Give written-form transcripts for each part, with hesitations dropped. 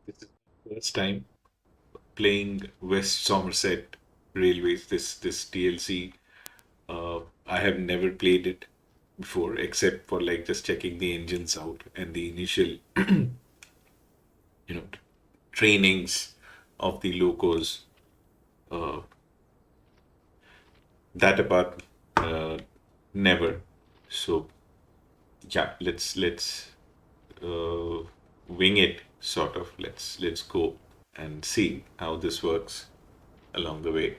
This is the first time playing West Somerset Railways. This DLC. I have never played it before, except for like just checking the engines out and the initial, you know, trainings of the locos. Uh, that apart, never. So yeah, let's uh, wing it, sort of. Let's go and see how this works along the way.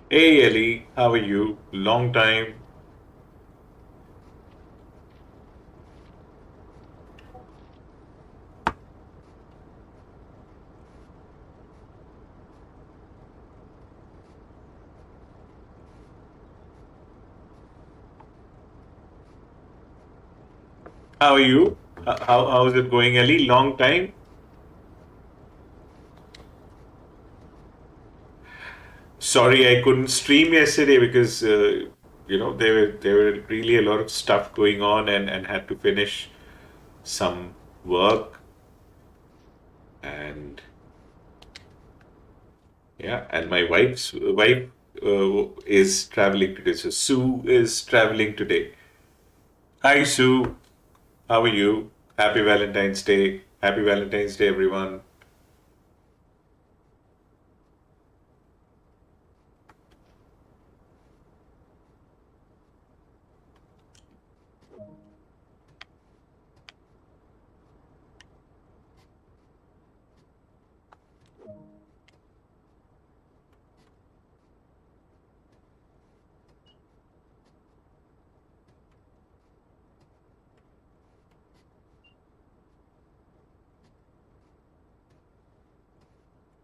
Hey Ellie, how are you? Long time. How are you? How's it going, Ellie? Long time. Sorry, I couldn't stream yesterday because there were really a lot of stuff going on and had to finish some work and yeah, and my wife's wife is traveling today. So Sue is traveling today. Hi Sue, how are you? Happy Valentine's Day. Happy Valentine's Day, everyone.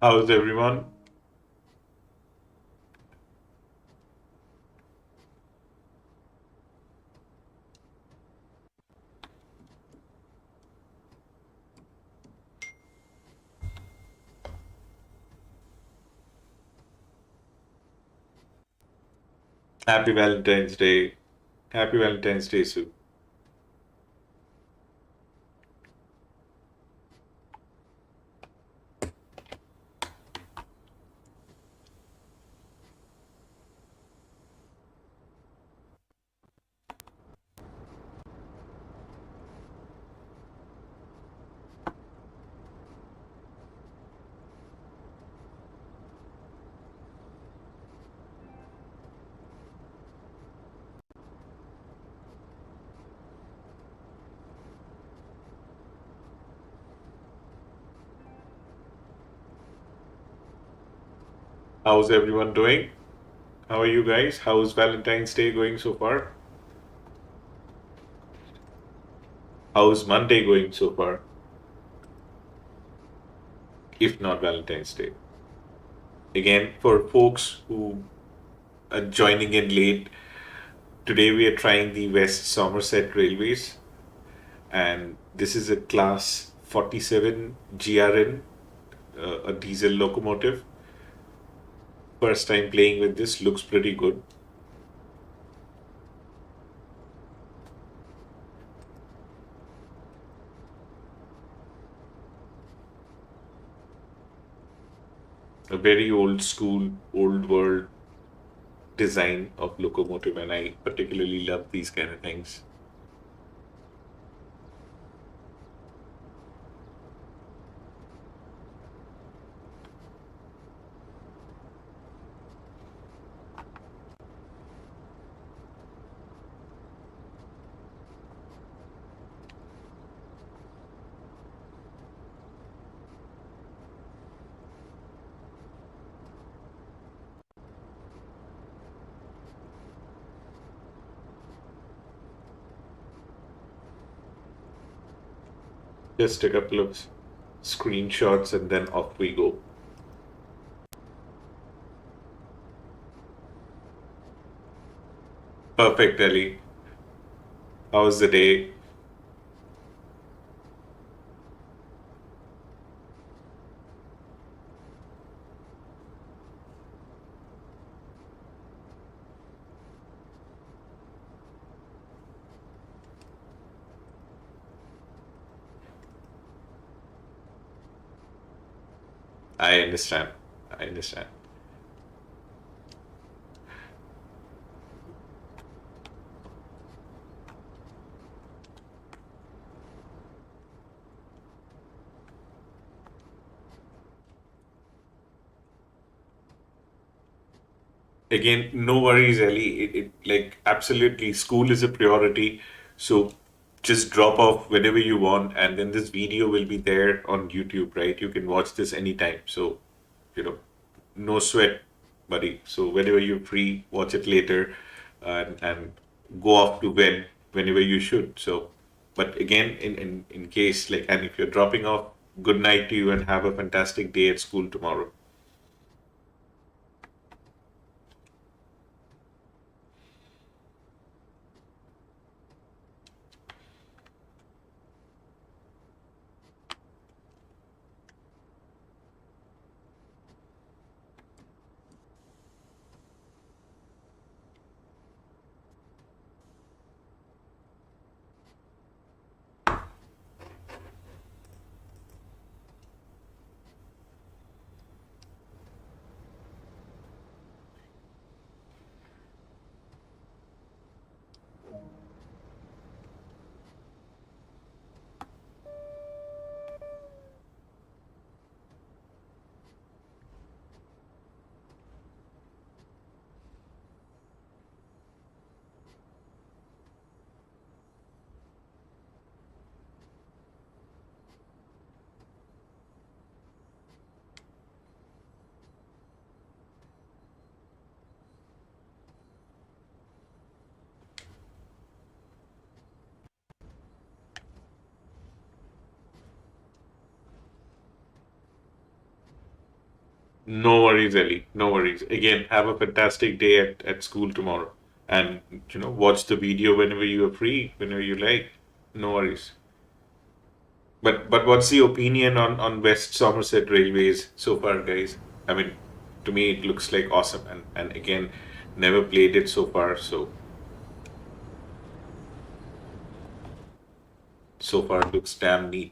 How's everyone? Happy Valentine's Day. Happy Valentine's Day, Sue. How's everyone doing? How are you guys? How's Valentine's Day going so far? How's Monday going so far? If not Valentine's Day. Again, for folks who are joining in late, today we are trying the West Somerset Railways, and this is a Class 47 GRN, a diesel locomotive. First time playing with this, looks pretty good. A very old school, old world design of locomotive, and I particularly love these kind of things. Just a couple of screenshots, and then off we go. Perfect, Ellie. How was the day? I understand. I understand. Again, no worries, Ellie. It like absolutely school is a priority. So just drop off whenever you want, and then this video will be there on YouTube, right? You can watch this anytime. So, you know, no sweat, buddy. So whenever you're free, watch it later, and go off to bed whenever you should. So, but again, in case like, and if you're dropping off, good night to you, and have a fantastic day at school tomorrow. No worries, Ellie. No worries. Again, have a fantastic day at school tomorrow. And, watch the video whenever you are free, whenever you like. No worries. But what's the opinion on West Somerset Railways so far, guys? I mean, to me it looks like awesome, and again, never played it so far, so far it looks damn neat.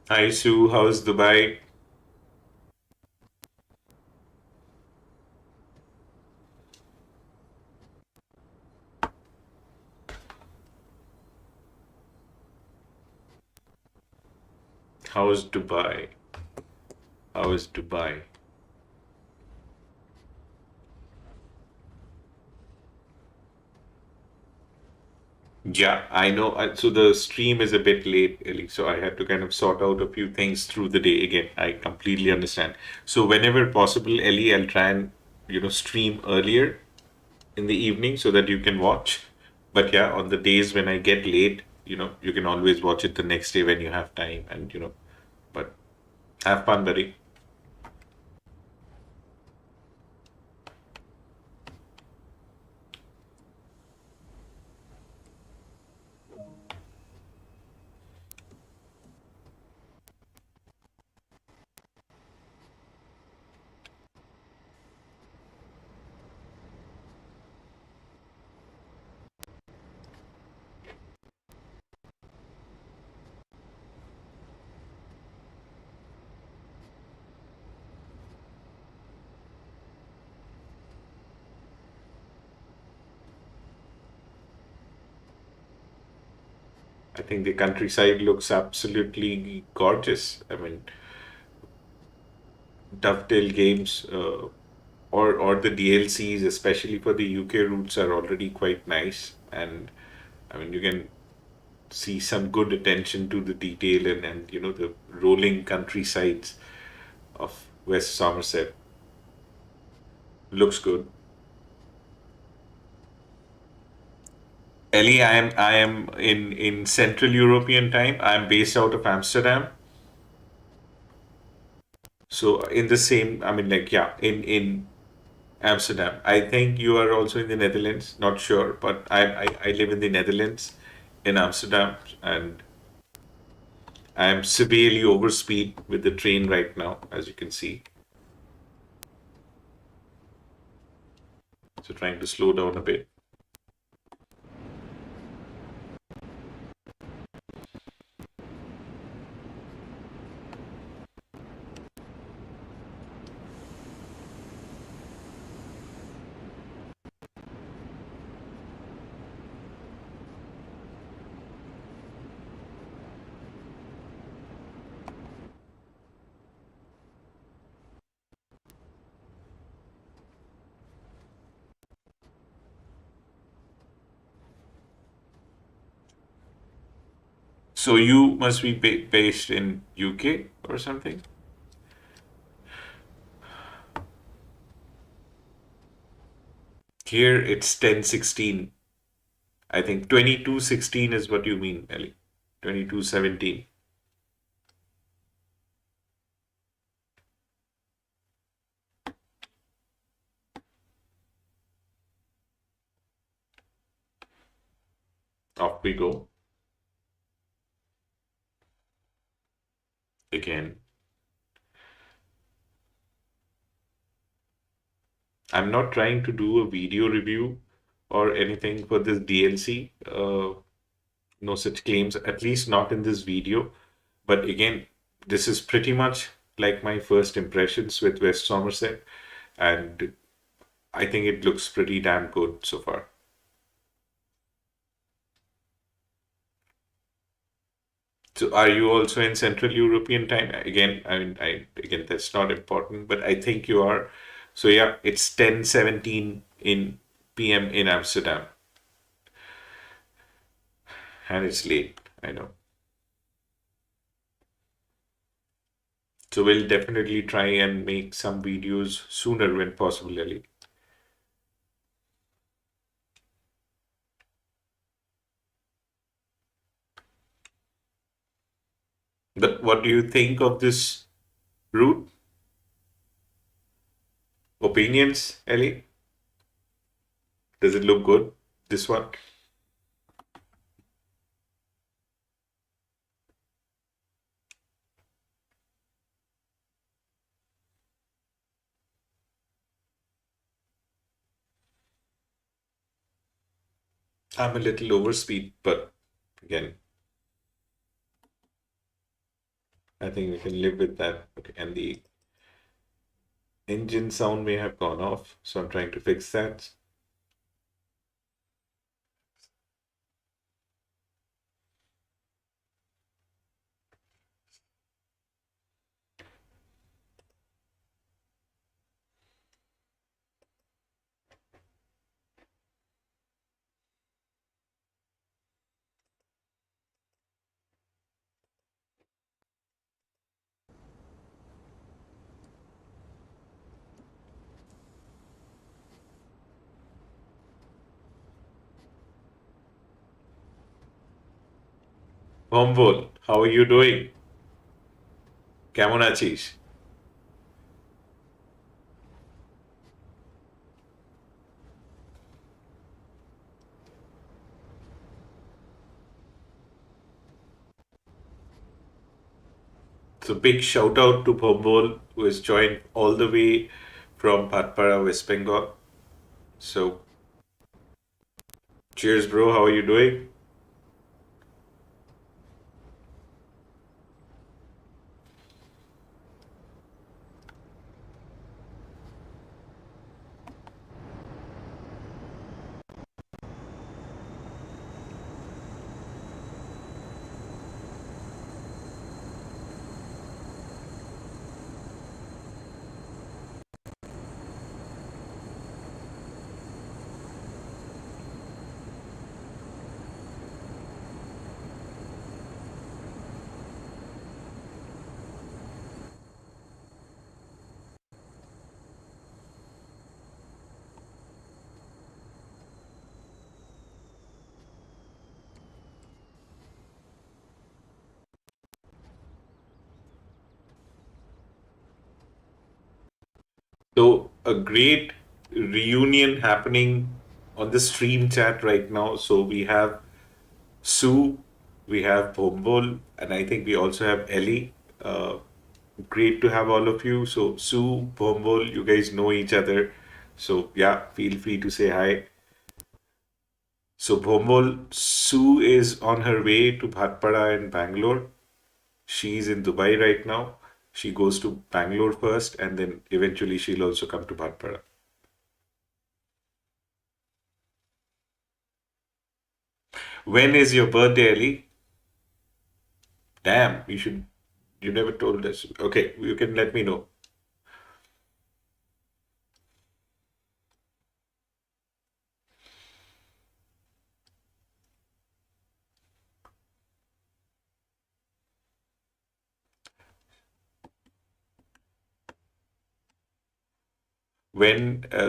Hi Sue, how's Dubai? How's Dubai? How is Dubai? Yeah, I know. So the stream is a bit late, Ellie. So I had to kind of sort out a few things through the day. Again, I completely understand. So whenever possible, Ellie, I'll try and stream earlier in the evening so that you can watch. But yeah, on the days when I get late, you can always watch it the next day when you have time, and But have fun, buddy. I think the countryside looks absolutely gorgeous. I mean, Dovetail games, or the DLCs, especially for the UK routes, are already quite nice. And I mean, you can see some good attention to the detail, and the rolling countrysides of West Somerset. Looks good. Ellie, I am in Central European time. I'm based out of Amsterdam. So in the same, I mean, like, yeah, in Amsterdam. I think you are also in the Netherlands. Not sure, but I live in the Netherlands, in Amsterdam, and I'm severely over speed with the train right now, as you can see. So trying to slow down a bit. So you must be based in UK or something? Here it's 10:16. I think 22:16 is what you mean, Ellie. 22:17. Off we go again. I'm not trying to do a video review or anything for this DLC. No such claims, at least not in this video. But again, this is pretty much like my first impressions with West Somerset, and I think it looks pretty damn good so far. So, are you also in Central European time? Again, I mean, again that's not important, but I think you are. So yeah, it's 10:17 in PM in Amsterdam, and it's late. I know. So we'll definitely try and make some videos sooner when possible, Ali. But what do you think of this route? Opinions, Ellie? Does it look good? This one? I'm a little over speed, but again, I think we can live with that. Okay, and the engine sound may have gone off, so I'm trying to fix that. Hombol, how are you doing? কেমন আছিস? So big shout out to Bhombol who has joined all the way from Patpara, West Bengal. So cheers, bro. How are you doing? So a great reunion happening on the stream chat right now. So we have Sue, we have Bombol, and I think we also have Ellie. Uh, Great to have all of you. So Sue, Bombol, you guys know each other. So yeah, feel free to say hi. So Bombol, Sue is on her way to Bhatpada in Bangalore. She's in Dubai right now. She goes to Bangalore first, and then eventually she'll also come to Bhatpada. When is your birthday, Ellie? Damn, you should. You never told us. Okay, you can let me know.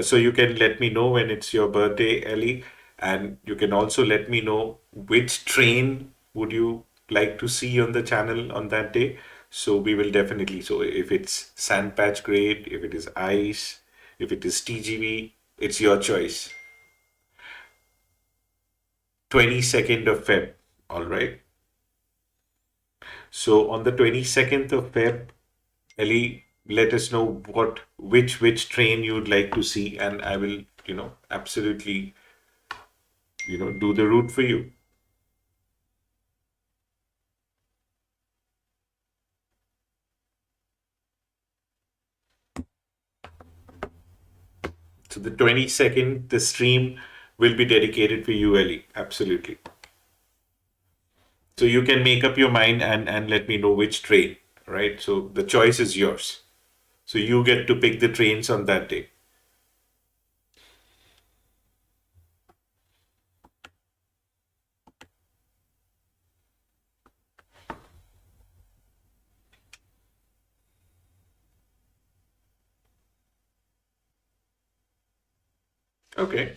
So you can let me know when it's your birthday, Ellie, and you can also let me know which train would you like to see on the channel on that day. So we will definitely. So if it's Sand Patch Grade, if it is Ice, if it is TGV, it's your choice. 22nd of Feb. All right. So on the 22nd of Feb, Ellie, let us know which train you'd like to see, and I will, absolutely, do the route for you. So the 22nd, the stream will be dedicated for you, Ellie. Absolutely. So you can make up your mind and let me know which train, right? So the choice is yours. So you get to pick the trains on that day. Okay.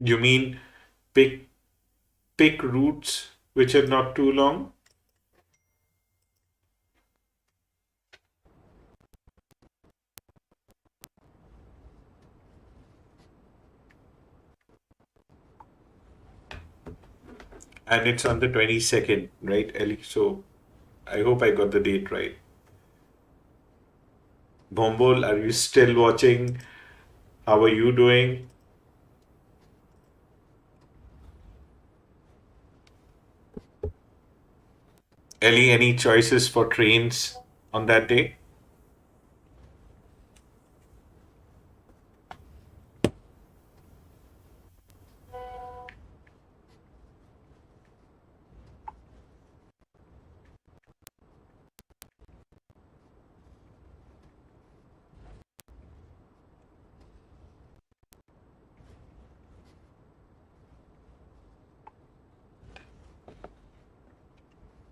You mean pick pick routes which are not too long? And it's on the 22nd, right, Ellie? So I hope I got the date right. Bombol, are you still watching? How are you doing? Ellie, any choices for trains on that day?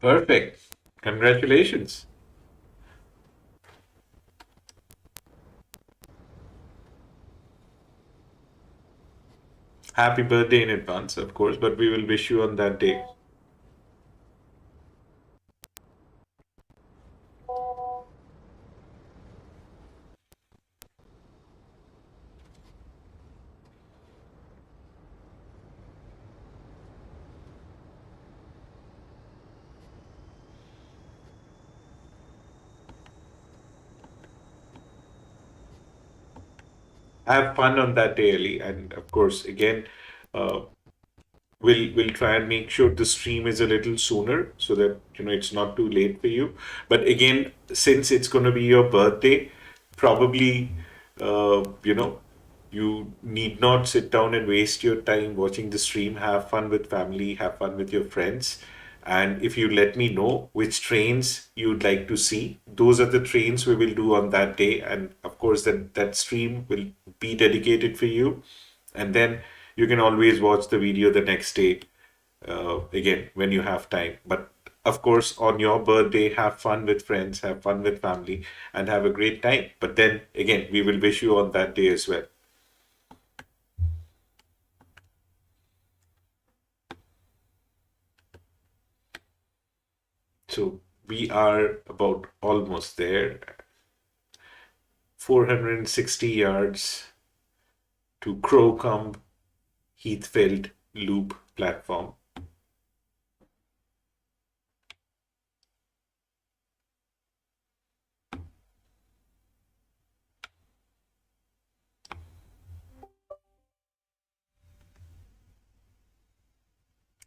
Perfect. Congratulations. Happy birthday in advance, of course, but we will wish you on that day. Have fun on that day, Ellie. And of course, again, uh, we'll try and make sure the stream is a little sooner so that it's not too late for you. But again, since it's going to be your birthday, probably you need not sit down and waste your time watching the stream. Have fun with family, have fun with your friends. And if you let me know which trains you'd like to see, those are the trains we will do on that day. And of course, that stream will be dedicated for you. And then you can always watch the video the next day, again, when you have time. But of course, on your birthday, have fun with friends, have fun with family, and have a great time. But then again, we will wish you on that day as well. So we are about almost there. 460 yards to Crowcombe Heathfield Loop platform.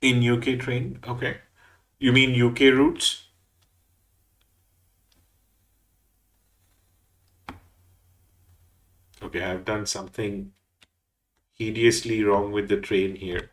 In UK train? Okay. You mean UK routes? Okay, I've done something hideously wrong with the train here.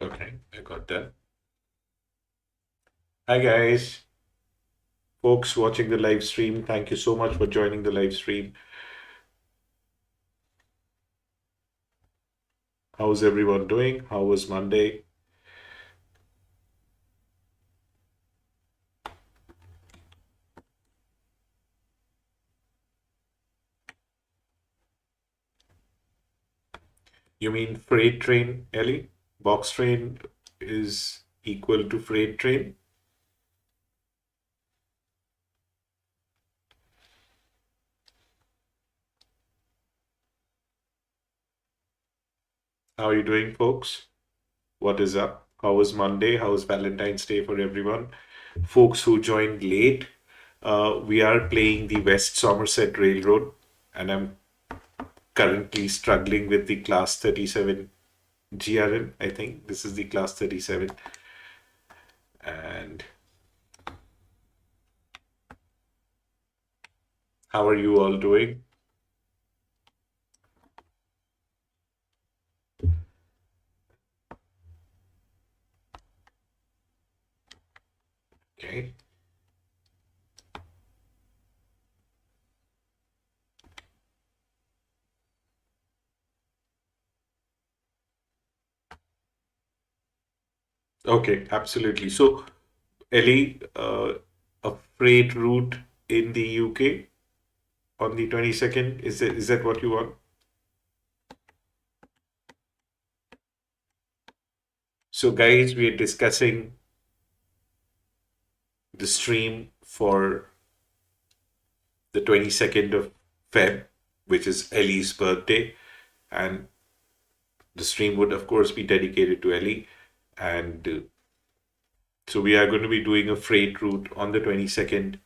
Okay, I got that. Hi guys, folks watching the live stream. Thank you so much for joining the live stream. How's everyone doing? How was Monday? You mean freight train, Ellie? Box train is equal to freight train? How are you doing, folks? What is up? How was Monday? How was Valentine's Day for everyone? Folks who joined late, we are playing the West Somerset Railroad, and I'm currently struggling with the Class 37 GRN. I think this is the Class 37. And how are you all doing? Okay. Okay, absolutely. So, Ellie, a freight route in the UK on the 22nd, is that what you want? So, guys, we are discussing the stream for the 22nd of Feb, which is Ellie's birthday, and the stream would, of course, be dedicated to Ellie. And so we are going to be doing a freight route on the 22nd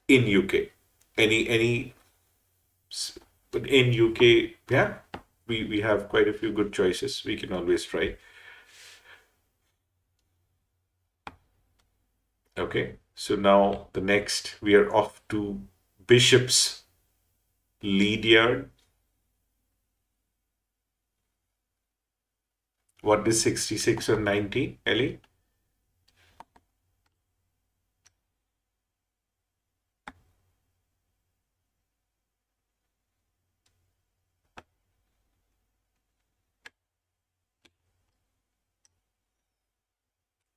in UK. Any but in UK, yeah, we have quite a few good choices. We can always try. Okay, so now the next we are off to Bishop's Lead Yard. What is 66 or 90, Ellie?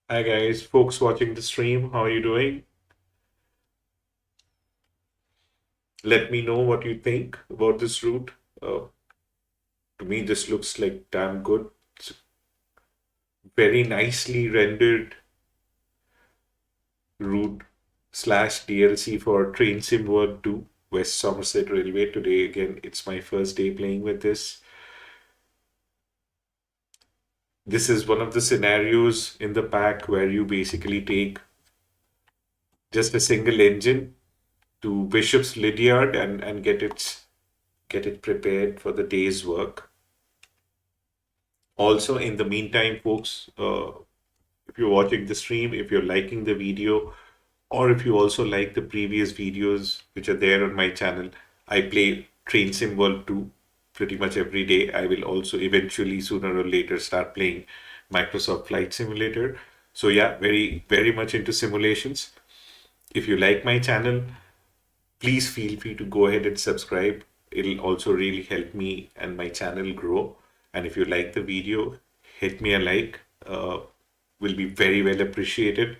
Hi guys, folks watching the stream, how are you doing? Let me know what you think about this route. To me, this looks like damn good. It's very nicely rendered route slash DLC for Train Sim World 2, West Somerset Railway. Today, again, it's my first day playing with this. This is one of the scenarios in the pack where you basically take just a single engine to Bishop's Lydiard and get it prepared for the day's work. Also, in the meantime, folks, if you're watching the stream, if you're liking the video, or if you also like the previous videos which are there on my channel. I play Train Sim World 2 pretty much every day. I will also eventually, sooner or later, start playing Microsoft Flight Simulator. So yeah, very, very much into simulations. If you like my channel, please feel free to go ahead and subscribe. It'll also really help me and my channel grow. And if you like the video, hit me a like. Will be very well appreciated.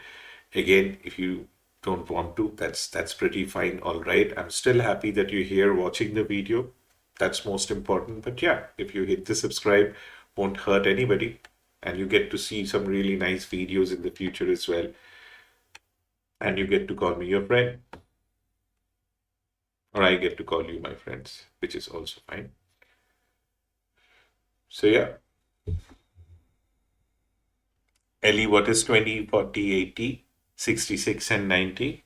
Again, if you don't want to, that's pretty fine. All right. I'm still happy that you're here watching the video. That's most important. But yeah, if you hit the subscribe, won't hurt anybody. And you get to see some really nice videos in the future as well. And you get to call me your friend. Or I get to call you my friends, which is also fine. So yeah, Ellie, what is 20, 40, 80, 66, and 90?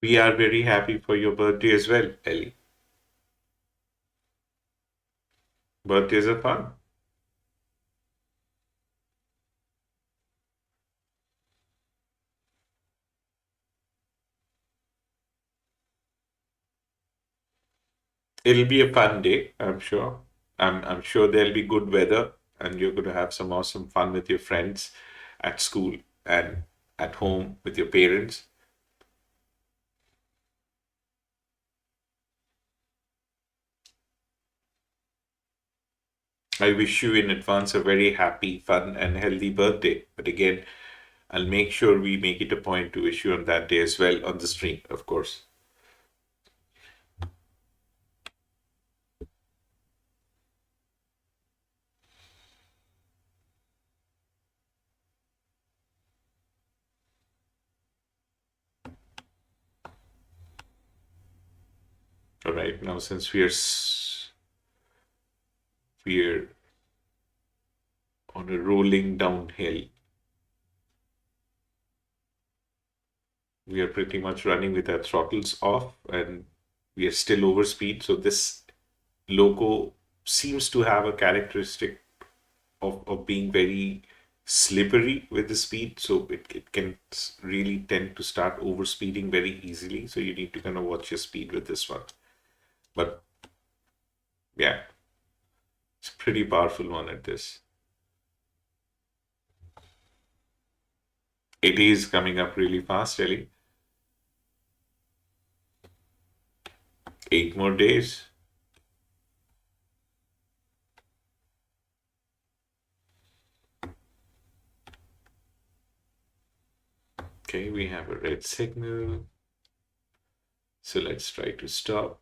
We are very happy for your birthday as well, Ellie. Birthdays are fun. It'll be a fun day, I'm sure. I'm sure there'll be good weather and you're going to have some awesome fun with your friends at school and at home with your parents. I wish you in advance a very happy, fun, and healthy birthday. But again, I'll make sure we make it a point to wish you on that day as well on the stream, of course. All right, now since we're on a rolling downhill, we are pretty much running with our throttles off and we are still over speed. So this logo seems to have a characteristic of being very slippery with the speed. So it can really tend to start over speeding very easily. So you need to kind of watch your speed with this one. But yeah, it's a pretty powerful one at this. It is coming up really fast, Ellie. 8 more days. Okay, we have a red signal. So let's try to stop.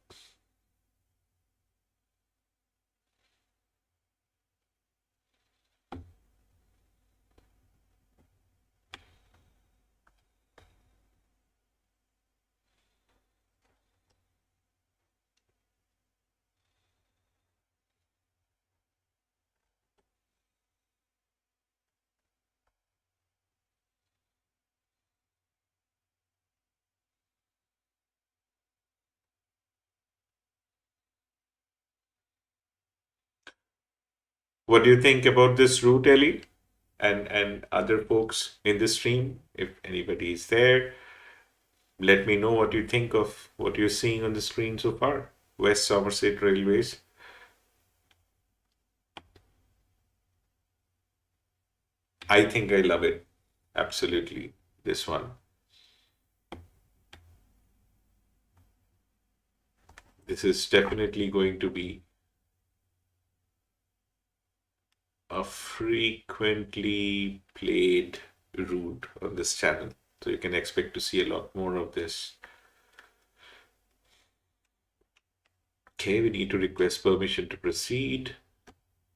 What do you think about this route, Ellie? And other folks in the stream, if anybody is there, let me know what you think of what you're seeing on the screen so far. West Somerset Railways. I think I love it. Absolutely. This one. This is definitely going to be a frequently played route on this channel. So you can expect to see a lot more of this. Okay, we need to request permission to proceed.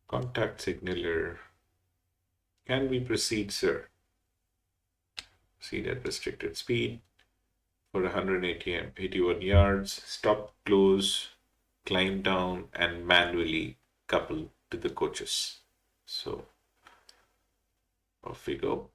Contact signaler. Can we proceed, sir? Proceed at restricted speed for 181 yards. Stop, close, climb down, and manually couple to the coaches. So off we go.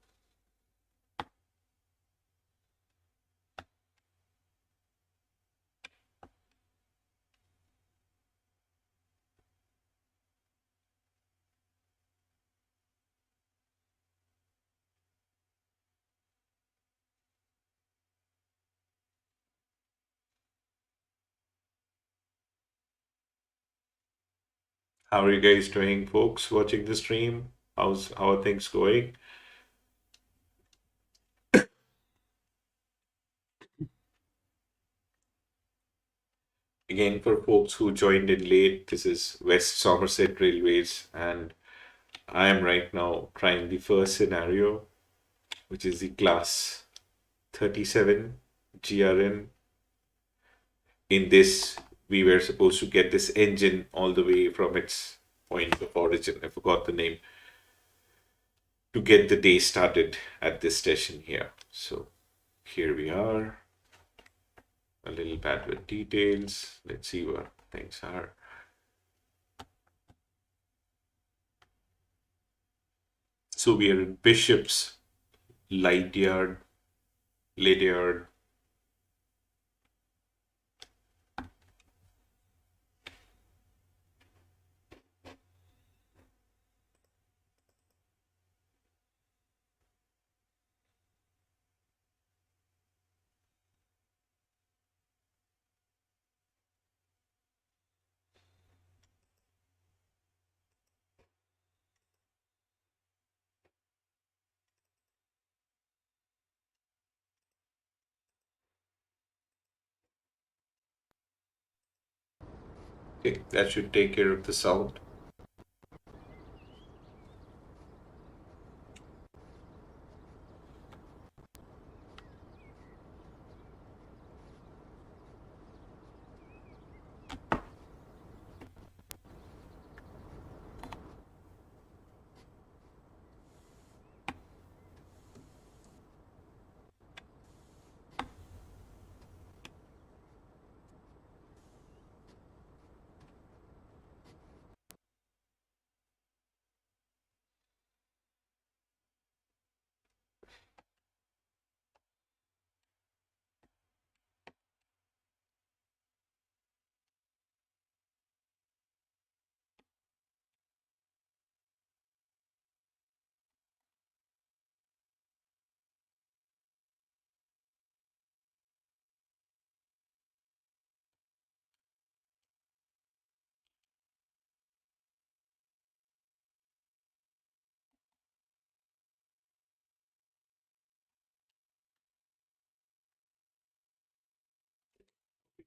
How are you guys doing, folks, watching the stream? How are things going? Again, for folks who joined in late, this is West Somerset Railways, and I am right now trying the first scenario, which is the class 37 GRN. In this, we were supposed to get this engine all the way from its point of origin. I forgot the name. To get the day started at this station here. So here we are. A little bad with details. Let's see what things are. So we are in Bishop's Light Yard, Lid Yard. Okay, that should take care of the sound.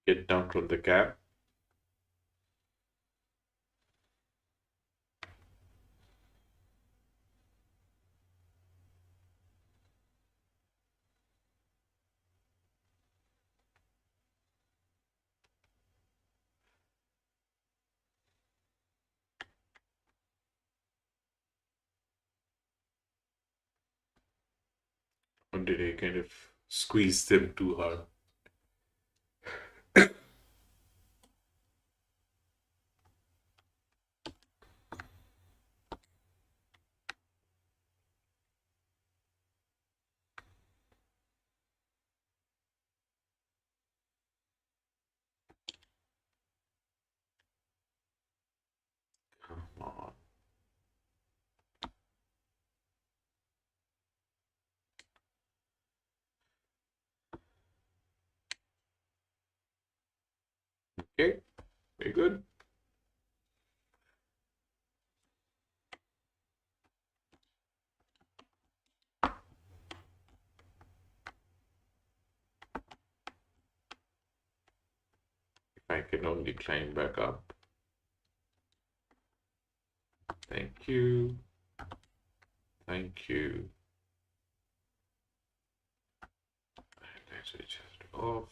Get down from the cab. Or did I kind of squeeze them too hard? Come on. Okay, very good. If I can only climb back up. Thank you. Thank you. Let's switch it off.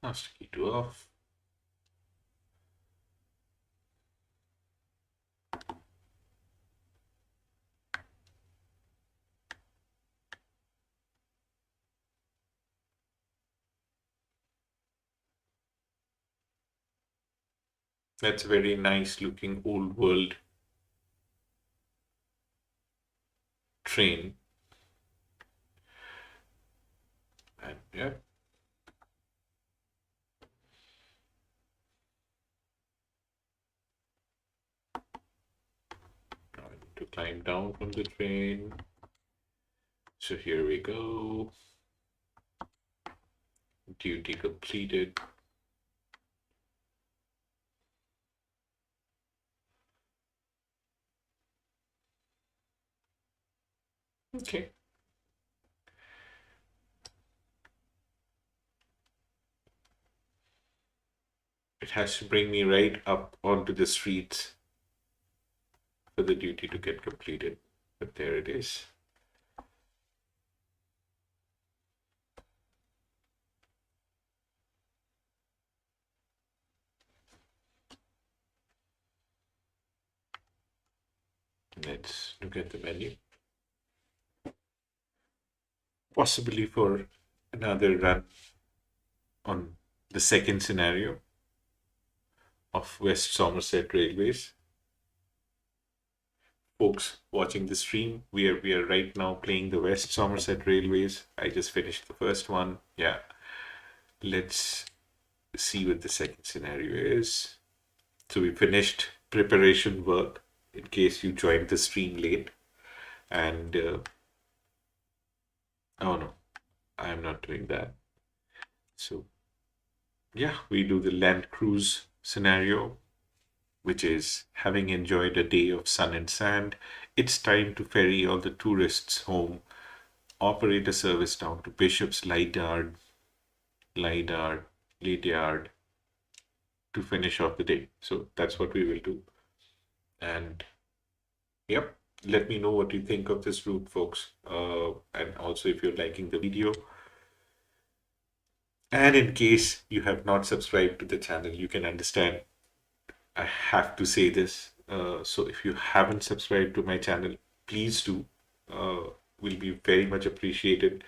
Master key to off. That's a very nice looking old world train. And yeah. Now I need to climb down from the train. So here we go. Duty completed. Okay. It has to bring me right up onto the streets for the duty to get completed. But there it is. Let's look at the menu. Possibly for another run on the second scenario of West Somerset Railways. Folks watching the stream, we are right now playing the West Somerset Railways. I just finished the first one. Yeah. Let's see what the second scenario is. So we finished preparation work in case you joined the stream late. And oh no, I am not doing that. So yeah, we do the land cruise scenario, which is having enjoyed a day of sun and sand, it's time to ferry all the tourists home. Operate a service down to Bishop's Lydard, Lydiard to finish off the day. So that's what we will do. And yep, let me know what you think of this route, folks. And also if you're liking the video. And in case you have not subscribed to the channel, you can understand I have to say this. So if you haven't subscribed to my channel, please do. Will be very much appreciated.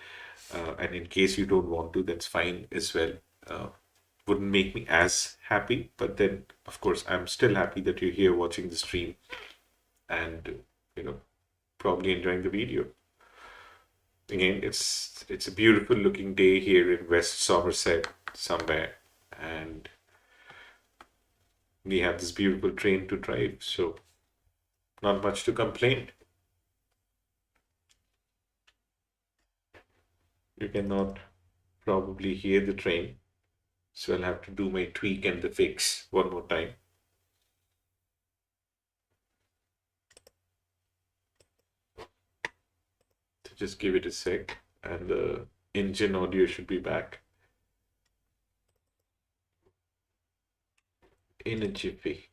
And in case you don't want to, that's fine as well. Uh, wouldn't make me as happy, but then of course I'm still happy that you're here watching the stream and you know probably enjoying the video. Again, it's a beautiful looking day here in West Somerset somewhere, and we have this beautiful train to drive, so not much to complain. You cannot probably hear the train, so I'll have to do my tweak and the fix one more time. So just give it a sec, and the engine audio should be back in a jiffy,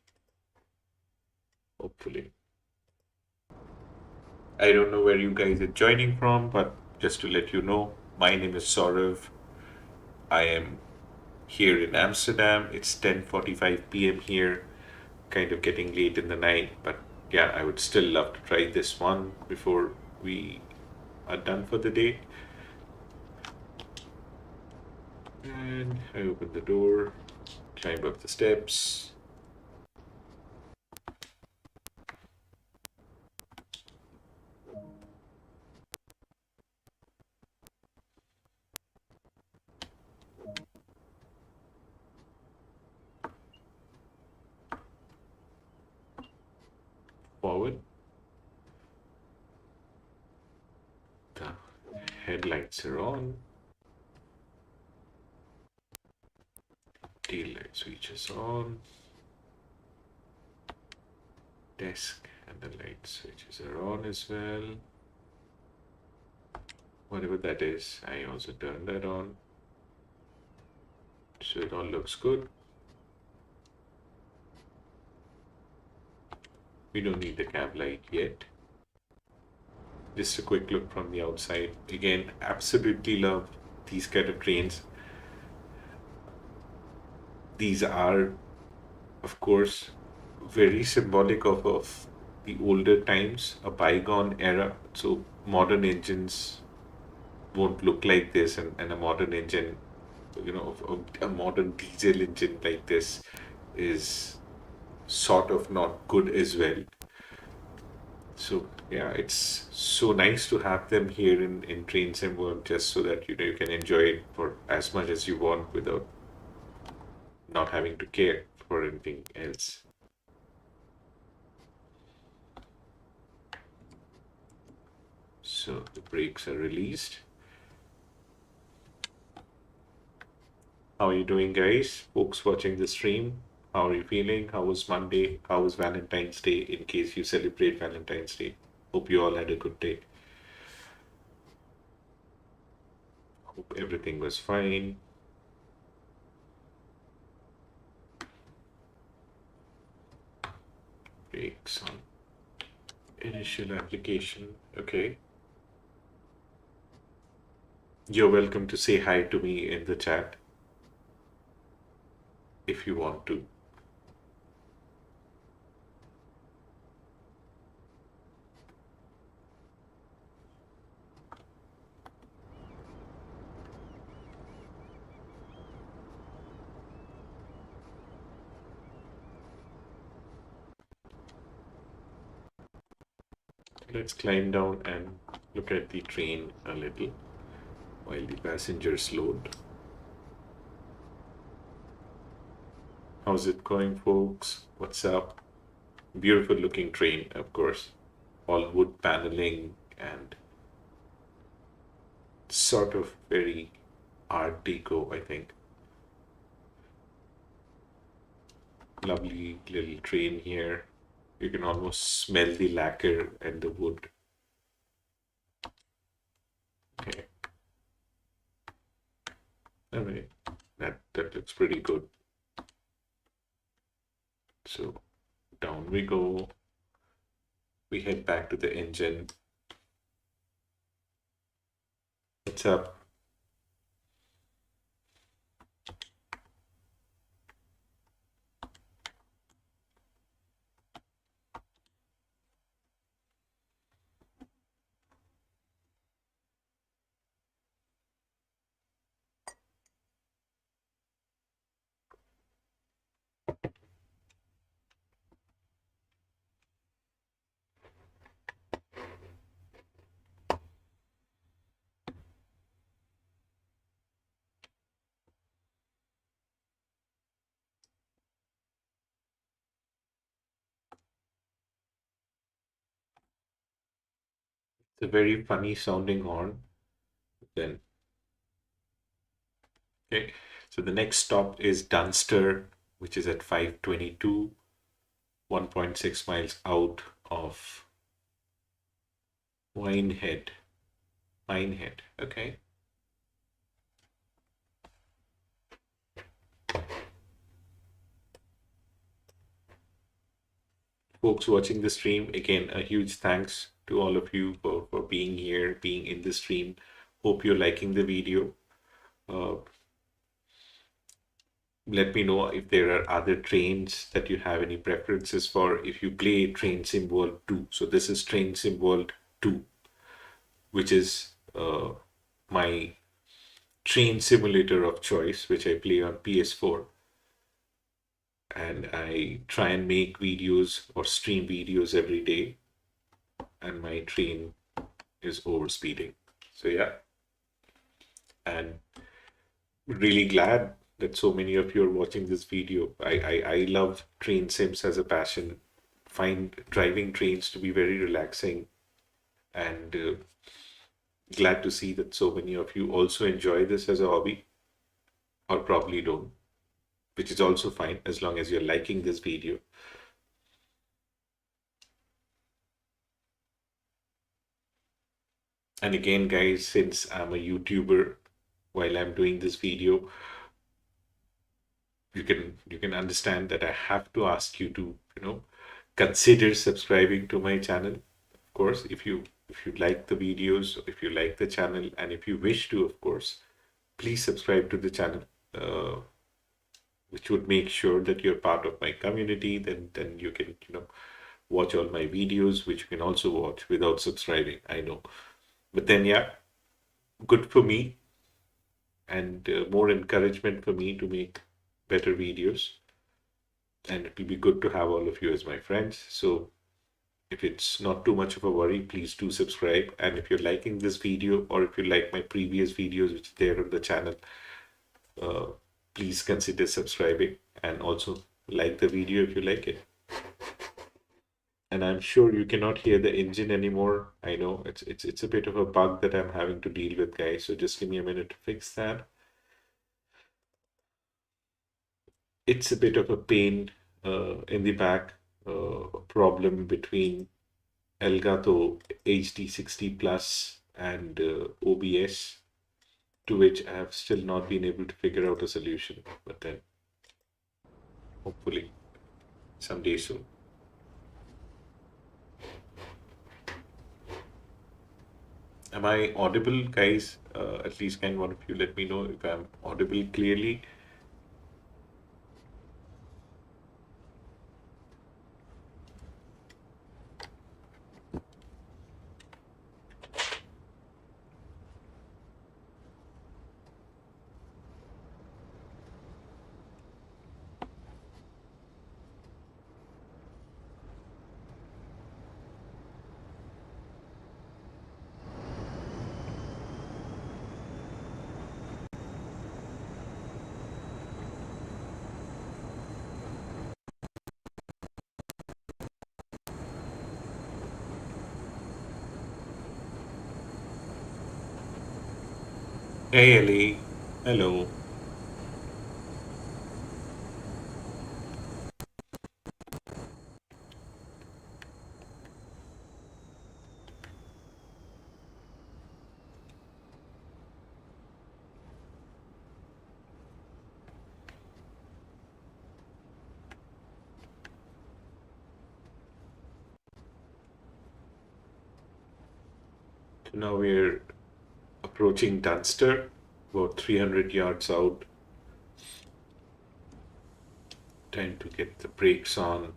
hopefully. I don't know where you guys are joining from, but just to let you know, my name is Saurav. I am here in Amsterdam. It's 10:45 p.m. here, kind of getting late in the night, but yeah, I would still love to try this one before we are done for the day. And I open the door, climb up the steps. Forward. Headlights are on. Tail light switch is on. Desk and the light switches are on as well. Whatever that is, I also turned that on. So it all looks good. We don't need the cab light yet. Just a quick look from the outside. Again, absolutely love these kind of trains. These are, of course, very symbolic of the older times, a bygone era. So modern engines won't look like this, and a modern engine, a modern diesel engine like this is sort of not good as well. So yeah, it's so nice to have them here in Train Sim World, just so that you can enjoy it for as much as you want without not having to care for anything else. So the brakes are released. How are you doing, guys? Folks watching the stream, how are you feeling? How was Monday? How was Valentine's Day, in case you celebrate Valentine's Day? Hope you all had a good day. Hope everything was fine. Brakes on. Initial application. Okay. You're welcome to say hi to me in the chat if you want to. Let's climb down and look at the train a little while the passengers load. How's it going, folks? What's up? Beautiful looking train, of course. All wood paneling and sort of very Art Deco, I think. Lovely little train here. You can almost smell the lacquer and the wood. Okay. Anyway, that looks pretty good. So down we go. We head back to the engine. What's up? It's a very funny sounding horn. Then, okay. So the next stop is Dunster, which is at 5:22, 1.6 miles out of Minehead. Minehead. Okay. Folks watching the stream, again, a huge thanks to all of you for being here, being in the stream. Hope you're liking the video. Let me know if there are other trains that you have any preferences for if you play Train Sim World 2. So this is Train Sim World 2, which is my train simulator of choice, which I play on PS4. And I try and make videos or stream videos every day. And my train is overspeeding. So yeah. And really glad that so many of you are watching this video. I love train sims as a passion. Find driving trains to be very relaxing, and Glad to see that so many of you also enjoy this as a hobby, or probably don't, which is also fine as long as you're liking this video. And again, guys, since I'm a YouTuber, while I'm doing this video, you can understand that I have to ask you to, consider subscribing to my channel. Of course, if you like the videos, if you like the channel, and if you wish to, of course, please subscribe to the channel, uh, which would make sure that you're part of my community. Then you can, watch all my videos, which you can also watch without subscribing. I know, but then yeah, good for me, and more encouragement for me to make better videos. And it will be good to have all of you as my friends. So if it's not too much of a worry, please do subscribe. And if you're liking this video, or if you like my previous videos which are there on the channel, uh, please consider subscribing, and also like the video if you like it. And I'm sure you cannot hear the engine anymore. I know it's a bit of a bug that I'm having to deal with, guys. So just give me a minute to fix that. It's a bit of a pain in the back, problem between Elgato HD60 Plus and OBS, to which I have still not been able to figure out a solution. But then, hopefully, someday soon. Am I audible, guys? At least can one of you let me know if I'm audible clearly? Hey, Ellie. Hello. So now we're approaching Dunster, about 300 yards out. Time to get the brakes on.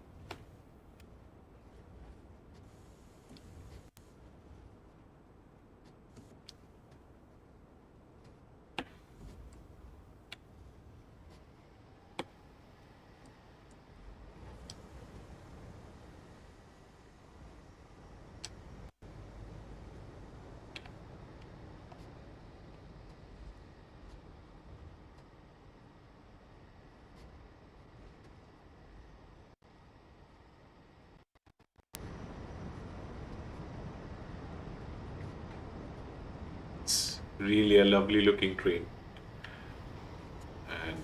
It's really a lovely looking train. And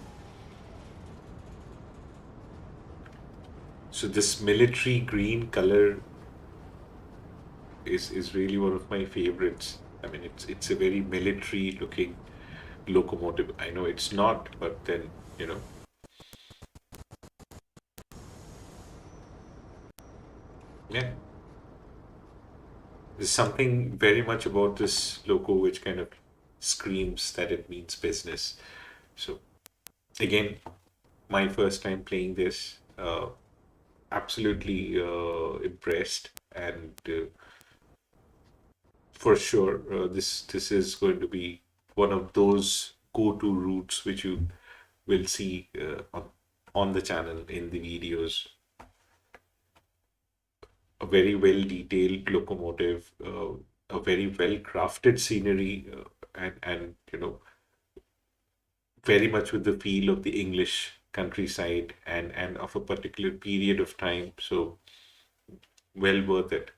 so this military green color is really one of my favorites. I mean, it's a very military looking locomotive. I know it's not, but then, you know, yeah. There's something very much about this logo which kind of screams that it means business. So again, my first time playing this, absolutely impressed, and for sure, this is going to be one of those go-to routes which you will see on the channel in the videos. A very well detailed locomotive, a very well crafted scenery, and very much with the feel of the English countryside, and of a particular period of time. So well worth it.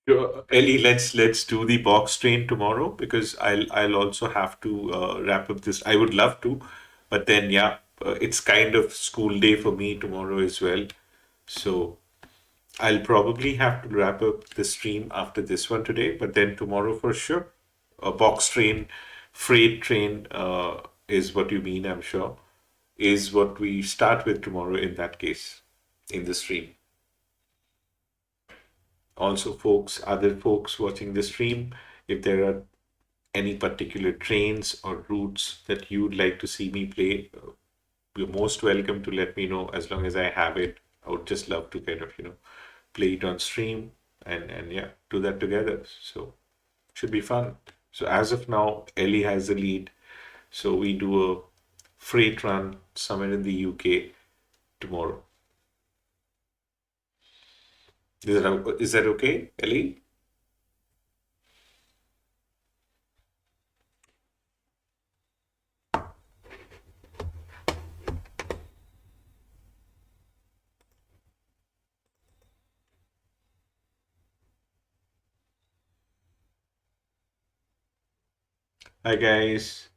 Ellie, let's do the box train tomorrow because I'll also have to wrap up this. I would love to, but then yeah, it's kind of school day for me tomorrow as well. So I'll probably have to wrap up the stream after this one today, but then tomorrow for sure. A box train, freight train is what you mean, I'm sure, is what we start with tomorrow in that case, in the stream. Also, folks, other folks watching the stream, if there are any particular trains or routes that you'd like to see me play, you're most welcome to let me know as long as I have it. I would just love to kind of, play it on stream and yeah, do that together. So should be fun. So as of now, Ellie has the lead. So we do a freight run somewhere in the UK tomorrow. Is that okay, Ellie? Hi guys,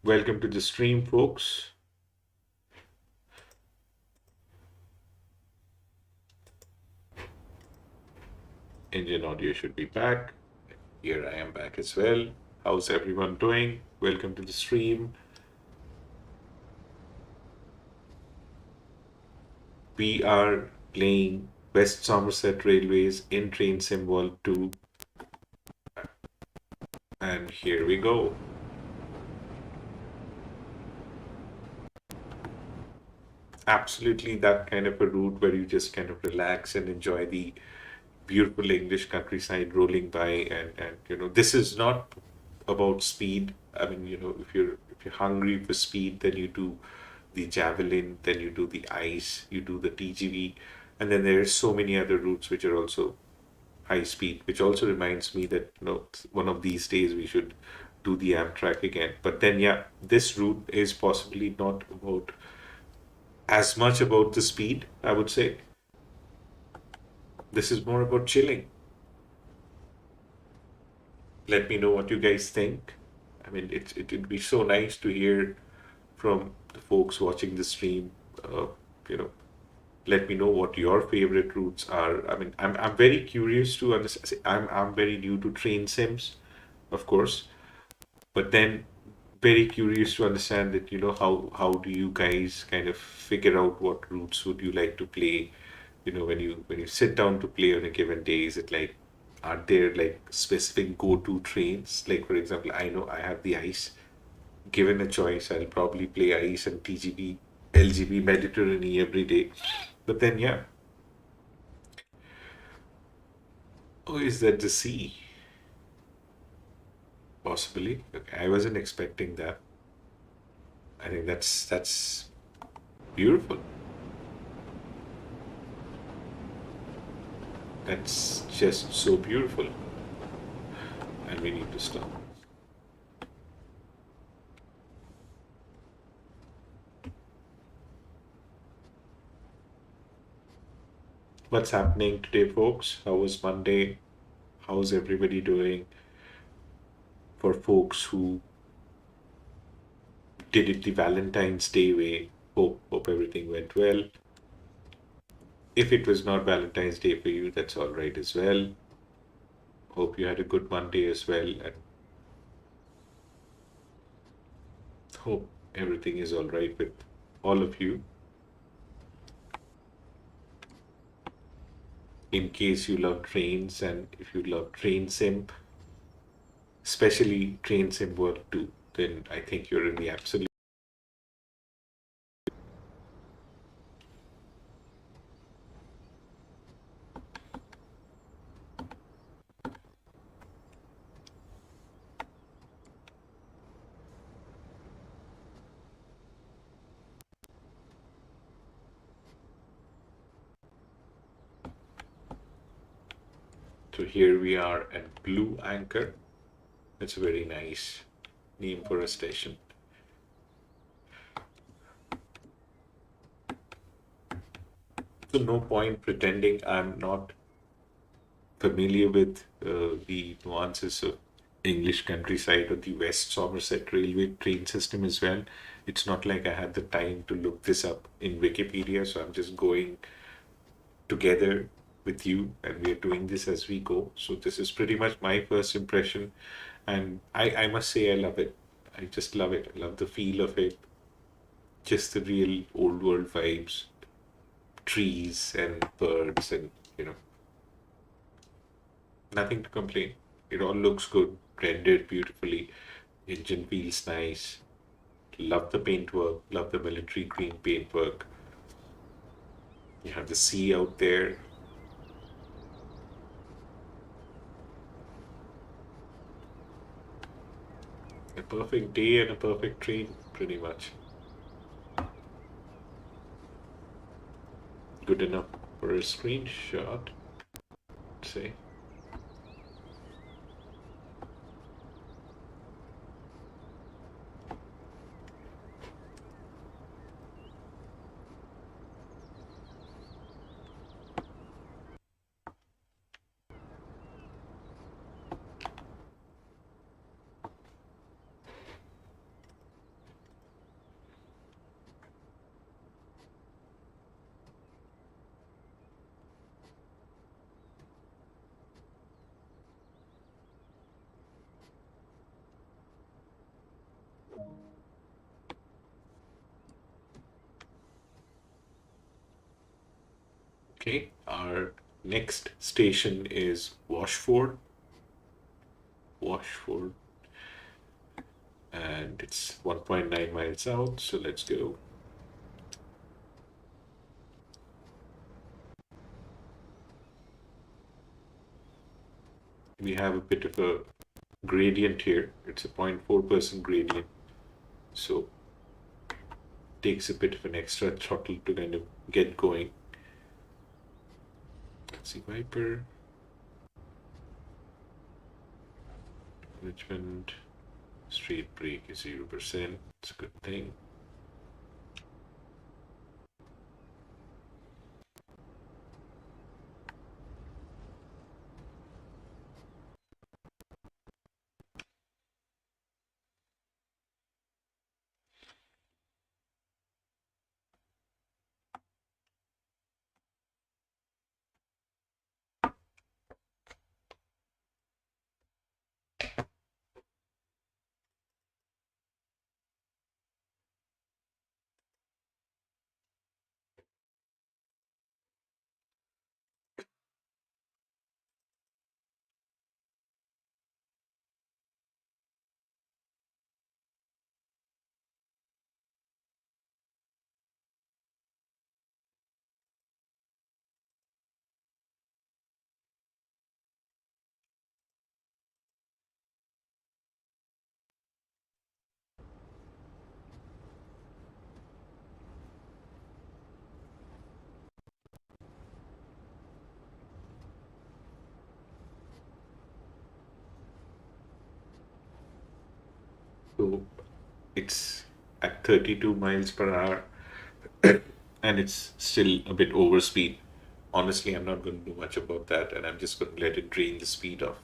welcome to the stream, folks. Engine audio should be back. Here I am back as well. How's everyone doing? Welcome to the stream. We are playing West Somerset Railways in Train Symbol 2, and here we go. Absolutely that kind of a route where you just kind of relax and enjoy the beautiful English countryside rolling by, and this is not about speed. I mean, if you're hungry for speed, then you do the javelin, then you do the ice, you do the TGV, and then there's so many other routes which are also high speed, which also reminds me that one of these days we should do the Amtrak again. But then yeah, this route is possibly not about as much about the speed, I would say. This is more about chilling. Let me know what you guys think. I mean, it'd be so nice to hear from the folks watching the stream. Uh, you know, let me know what your favorite routes are. I mean, I'm very curious to understand. I'm very new to train sims, of course, but then very curious to understand that how do you guys kind of figure out what routes would you like to play, when you sit down to play on a given day. Is it like, are there like specific go-to trains? Like for example, I know I have the ice. Given a choice, I'll probably play ice and TGB, LGB, Mediterranean every day. But then yeah, oh, is that the sea? Possibly. Okay, I wasn't expecting that. I think that's beautiful. That's just so beautiful. And we need to stop. What's happening today, folks? How was Monday? How's everybody doing? For folks who did it the Valentine's Day way, hope everything went well. If it was not Valentine's Day for you, that's all right as well. Hope you had a good Monday as well, and hope everything is all right with all of you. In case you love trains and if you love train sim, especially train sim world 2, then I think you're in the absolute. So here we are at Blue Anchor. It's a very nice name for a station. So no point pretending I'm not familiar with the nuances of English countryside or the West Somerset railway train system as well. It's not like I had the time to look this up in Wikipedia, so I'm just going together with you and we're doing this as we go. So this is pretty much my first impression, and I must say I love it. I just love it. I love the feel of it, just the real old world vibes, trees and birds, and you know, nothing to complain. It all looks good, rendered beautifully. Engine feels nice. Love the paintwork. Love the military green paintwork. You have the sea out there. A perfect day and a perfect train, pretty much. Good enough for a screenshot, say. Okay, our next station is Washford. Washford, and it's 1.9 miles out, so let's go. We have a bit of a gradient here. It's a 0.4% gradient, so takes a bit of an extra throttle to kind of get going. Let's see, Viper, Richmond, straight brake is 0%. It's a good thing. So it's at 32 miles per hour and it's still a bit over speed. Honestly, I'm not going to do much about that, and I'm just going to let it drain the speed off.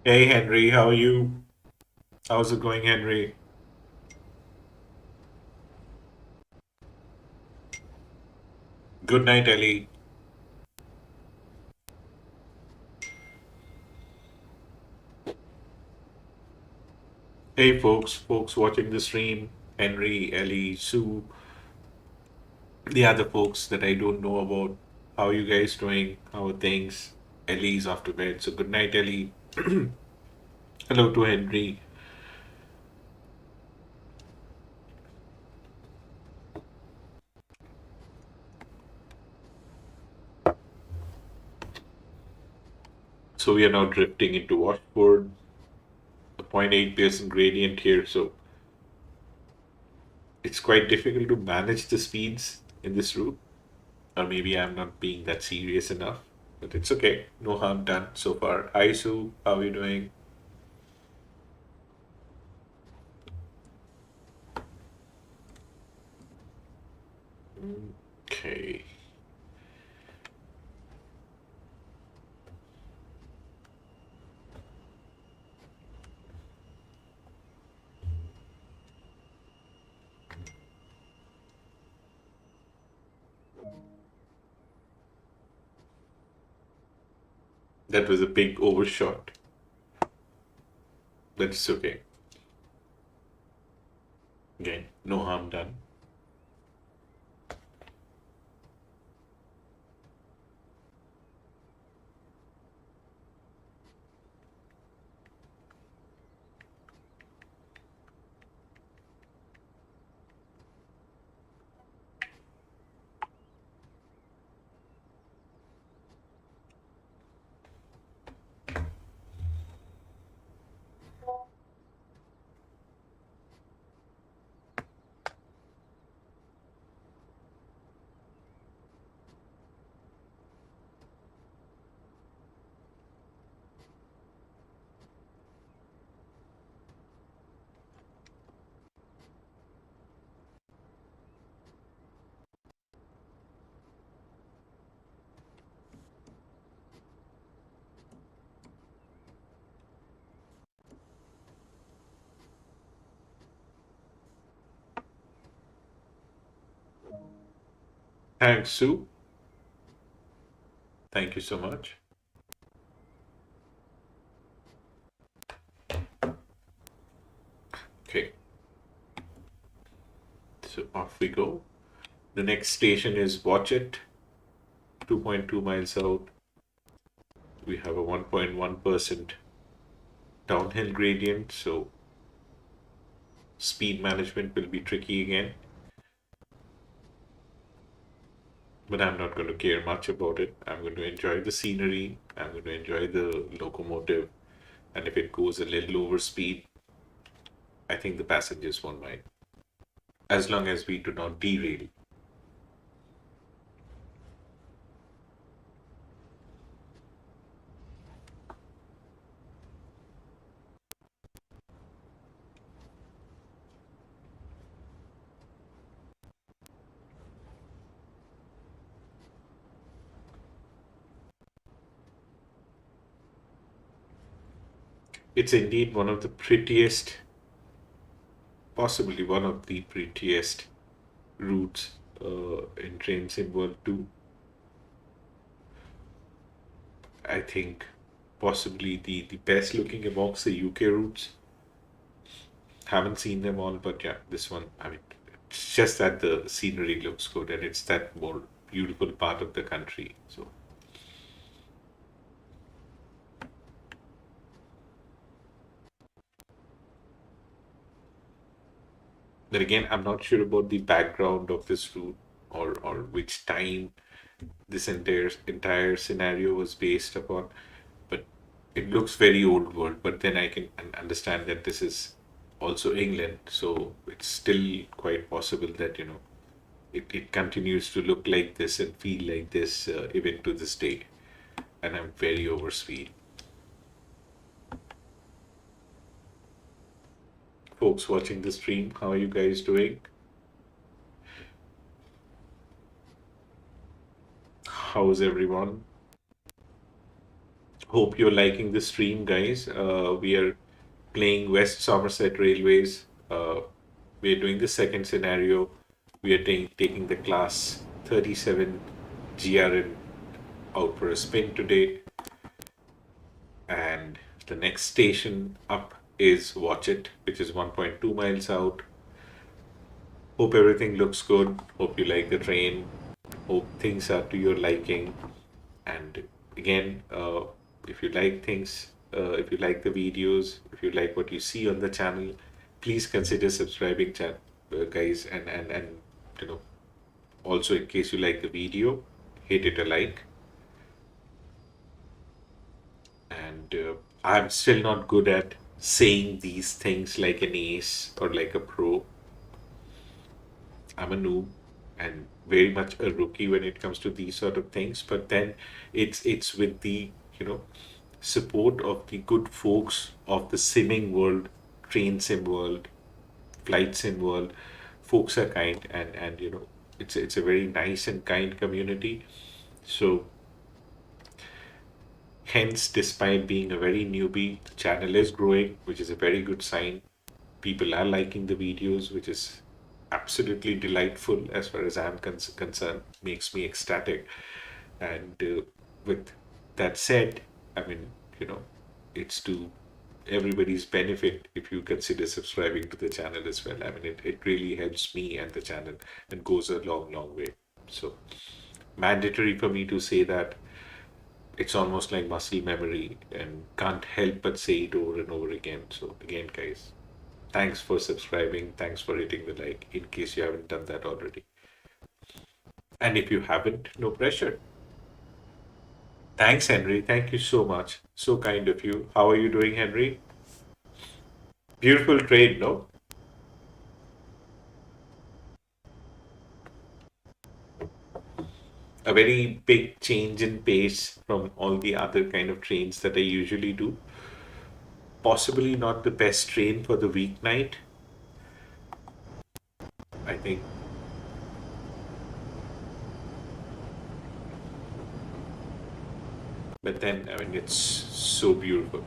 Hey Henry, how are you? How's it going, Henry? Good night, Ellie. Hey folks watching the stream, Henry, Ellie, Sue, the other folks that I don't know about. How are you guys doing? How are things? Ellie's off to bed, so good night, Ellie. Hello to Henry. So we are now drifting into Watford, a 0.8% gradient here, so it's quite difficult to manage the speeds in this route. Or maybe I'm not being that serious enough, but it's okay. No harm done so far. Hi Sue, how are you doing? Okay, that was a big overshot. That's okay. Again, no harm done. Thanks, Sue. Thank you so much. Okay, so off we go. The next station is Watch It, 2.2 miles out. We have a 1.1% downhill gradient, so speed management will be tricky again. But I'm not going to care much about it. I'm going to enjoy the scenery, I'm going to enjoy the locomotive, and if it goes a little over speed, I think the passengers won't mind. As long as we do not derail. It's indeed one of the prettiest, possibly one of the prettiest routes in trains in World 2. I think possibly the best looking amongst the UK routes. Haven't seen them all, but yeah, this one, I mean, it's just that the scenery looks good and it's that more beautiful part of the country. So, then again, I'm not sure about the background of this route or which time this entire scenario was based upon, but it looks very old world. But then I can understand that this is also England, so it's still quite possible that it continues to look like this and feel like this even to this day. And I'm very overspeed. Folks watching the stream, how are you guys doing? How's everyone? Hope you're liking the stream, guys. We are playing West Somerset Railways. We are doing the second scenario. We are taking the class 37 GRN out for a spin today. And the next station up is Watch which is 1.2 miles out. Hope everything looks good. Hope you like the train. Hope things are to your liking. And again, if you like things, if you like the videos, if you like what you see on the channel, please consider subscribing, guys. And you know, also in case you like the video, hit it a like. And I'm still not good at saying these things like an ace or like a pro. I'm a noob and very much a rookie when it comes to these sort of things. But then it's with the support of the good folks of the simming world, train sim world, flight sim world. Folks are kind, and it's a very nice and kind community. So hence, despite being a very newbie, the channel is growing, which is a very good sign. People are liking the videos, which is absolutely delightful as far as I'm concerned, makes me ecstatic. And with that said, I mean, you know, it's to everybody's benefit if you consider subscribing to the channel as well. I mean, it really helps me and the channel and goes a long, long way. So, mandatory for me to say that it's almost like muscle memory and can't help but say it over and over again. So, again, guys, thanks for subscribing. Thanks for hitting the like in case you haven't done that already. And if you haven't, no pressure. Thanks, Henry. Thank you so much. So kind of you. How are you doing, Henry? Beautiful trade, no? A very big change in pace from all the other kind of trains that I usually do. Possibly not the best train for the weeknight, I think. But then, I mean, it's so beautiful.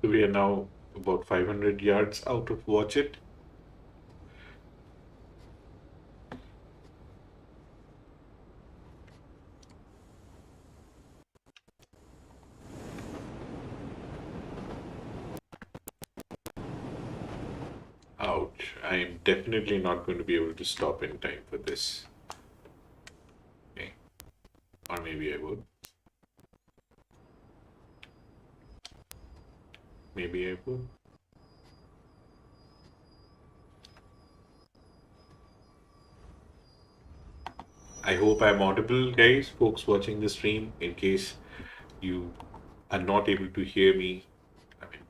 We are now about 500 yards out of Watch It. Ouch. I'm definitely not going to be able to stop in time for this. Okay. Or maybe I would. Maybe I would. I hope I'm audible, guys, folks watching the stream. In case you are not able to hear me, I mean,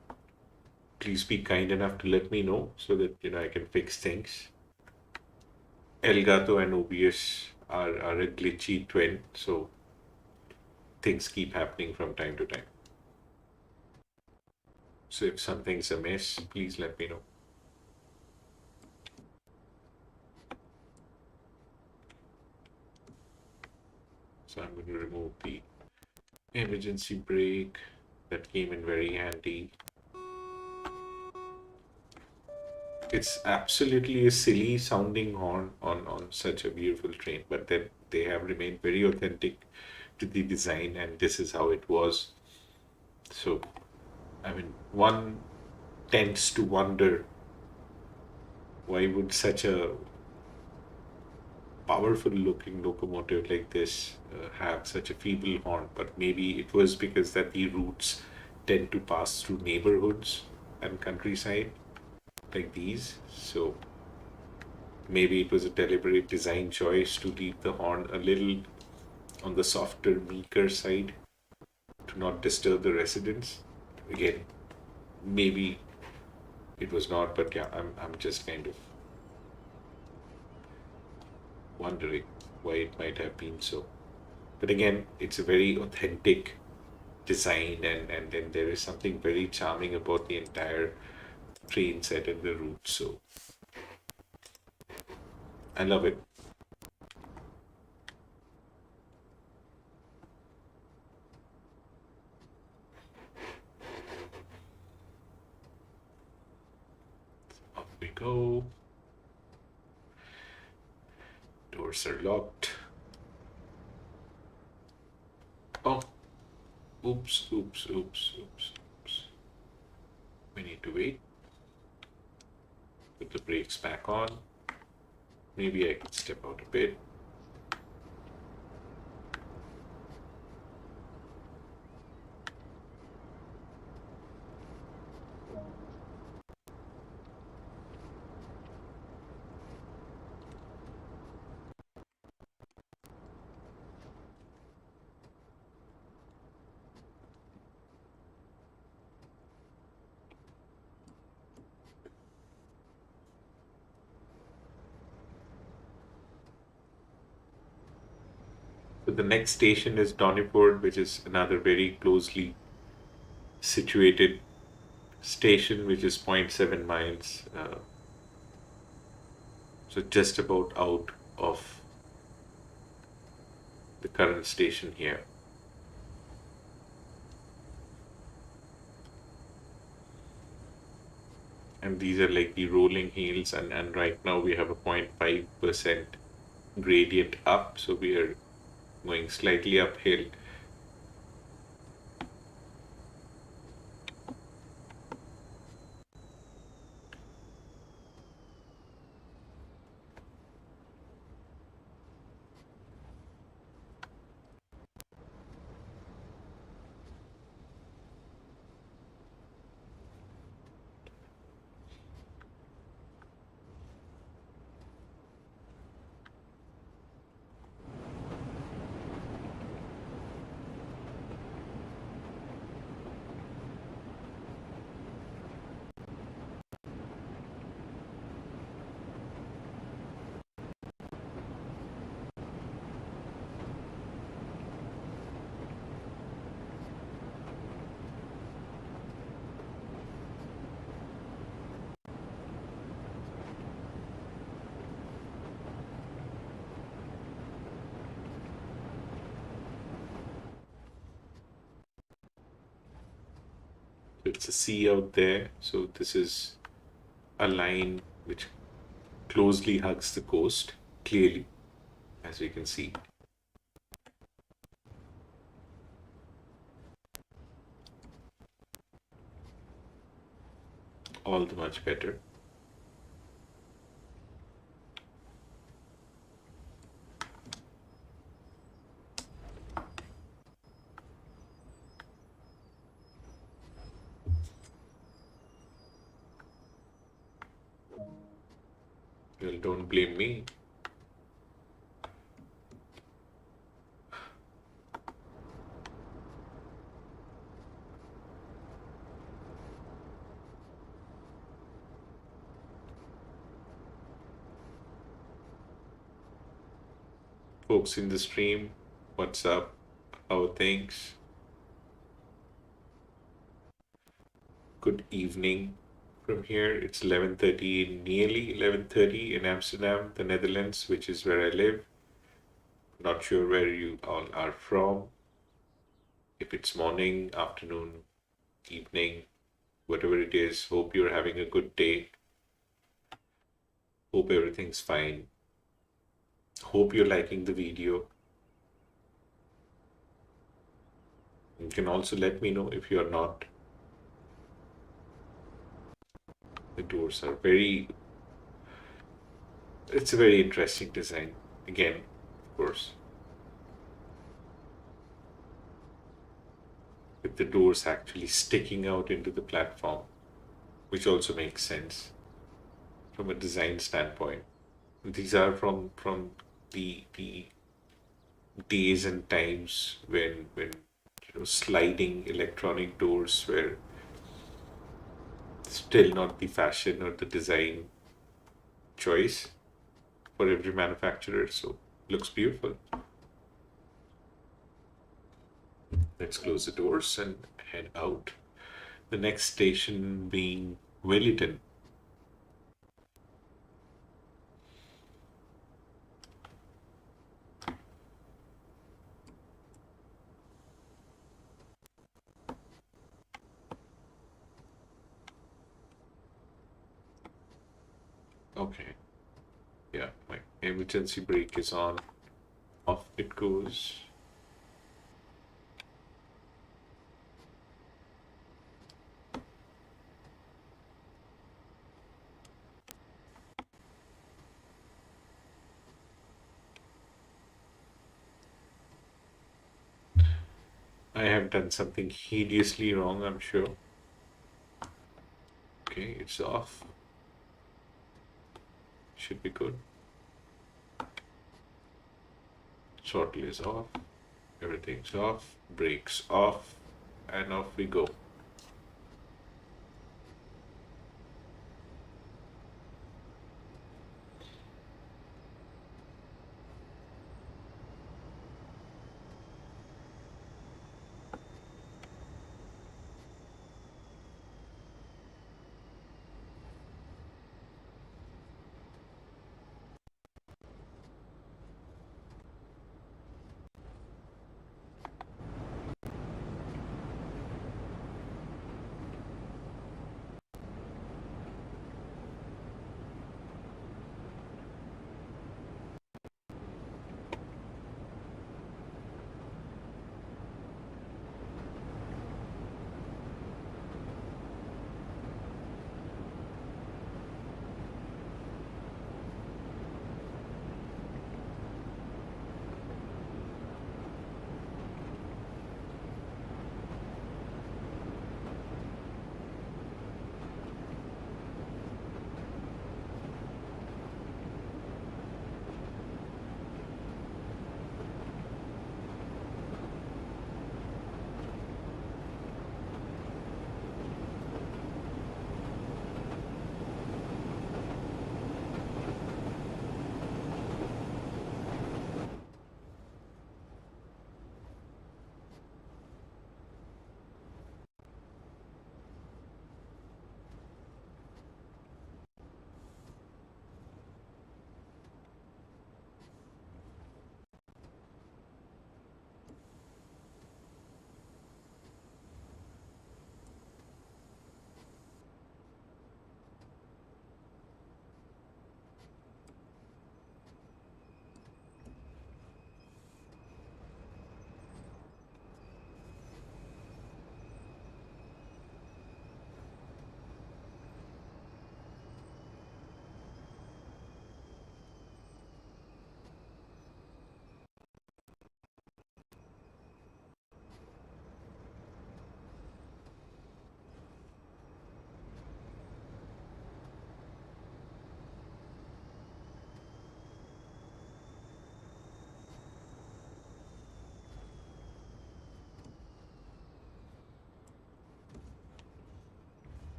please be kind enough to let me know so that I can fix things. Elgato and OBS are a glitchy twin, so things keep happening from time to time. So if something's amiss, please let me know. So I'm going to remove the emergency brake. That came in very handy. It's absolutely a silly sounding horn on such a beautiful train, but then they have remained very authentic to the design, and this is how it was. So, I mean, one tends to wonder why would such a powerful looking locomotive like this have such a feeble horn, but maybe it was because that the routes tend to pass through neighborhoods and countryside like these. So maybe it was a deliberate design choice to leave the horn a little on the softer, meeker side to not disturb the residents. Again, maybe it was not, but yeah, I'm just kind of wondering why it might have been so. But again, it's a very authentic design, and then there is something very charming about the entire train set and the route. So I love it. Up we go. Doors are locked. Oh, oops, oops, oops, oops, oops. We need to wait. Put the brakes back on. Maybe I can step out a bit. So the next station is Doniport, which is another very closely situated station, which is zero point 0.7 miles. So just about out of the current station here. And these are like the rolling hills, and right now we have a 0.5% gradient up, so we are going slightly uphill. So it's a sea out there, so this is a line which closely hugs the coast, clearly, as we can see. All the much better. Well, don't blame me. Folks in the stream, what's up? How are things? Good evening from here. It's 11:30, nearly 11:30 in Amsterdam, the Netherlands, which is where I live. Not sure where you all are from. If it's morning, afternoon, evening, whatever it is, hope you're having a good day. Hope everything's fine. Hope you're liking the video. You can also let me know if you're not. The doors are very, it's a very interesting design. Again, of course, with the doors actually sticking out into the platform, which also makes sense from a design standpoint. These are from the days and times when sliding electronic doors were still not the fashion or the design choice for every manufacturer. So looks beautiful. Let's close the doors and head out. The next station being Wellington. Okay. Yeah, my emergency brake is on. Off it goes. I have done something hideously wrong, I'm sure. Okay, it's off. Should be good. Throttle is off. Everything's off. Brakes off. And off we go.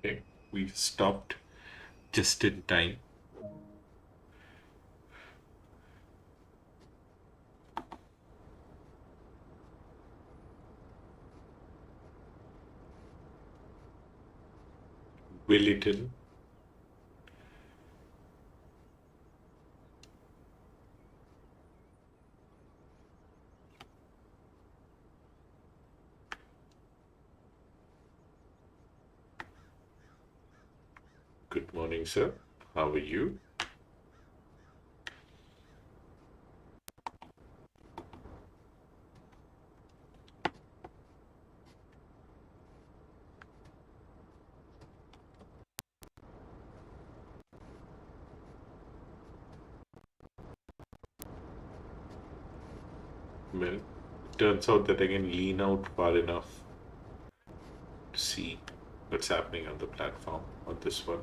Okay, we stopped just in time. Wellington. Good morning, sir. How are you? Well, it turns out that I can lean out far enough to see what's happening on the platform on this one.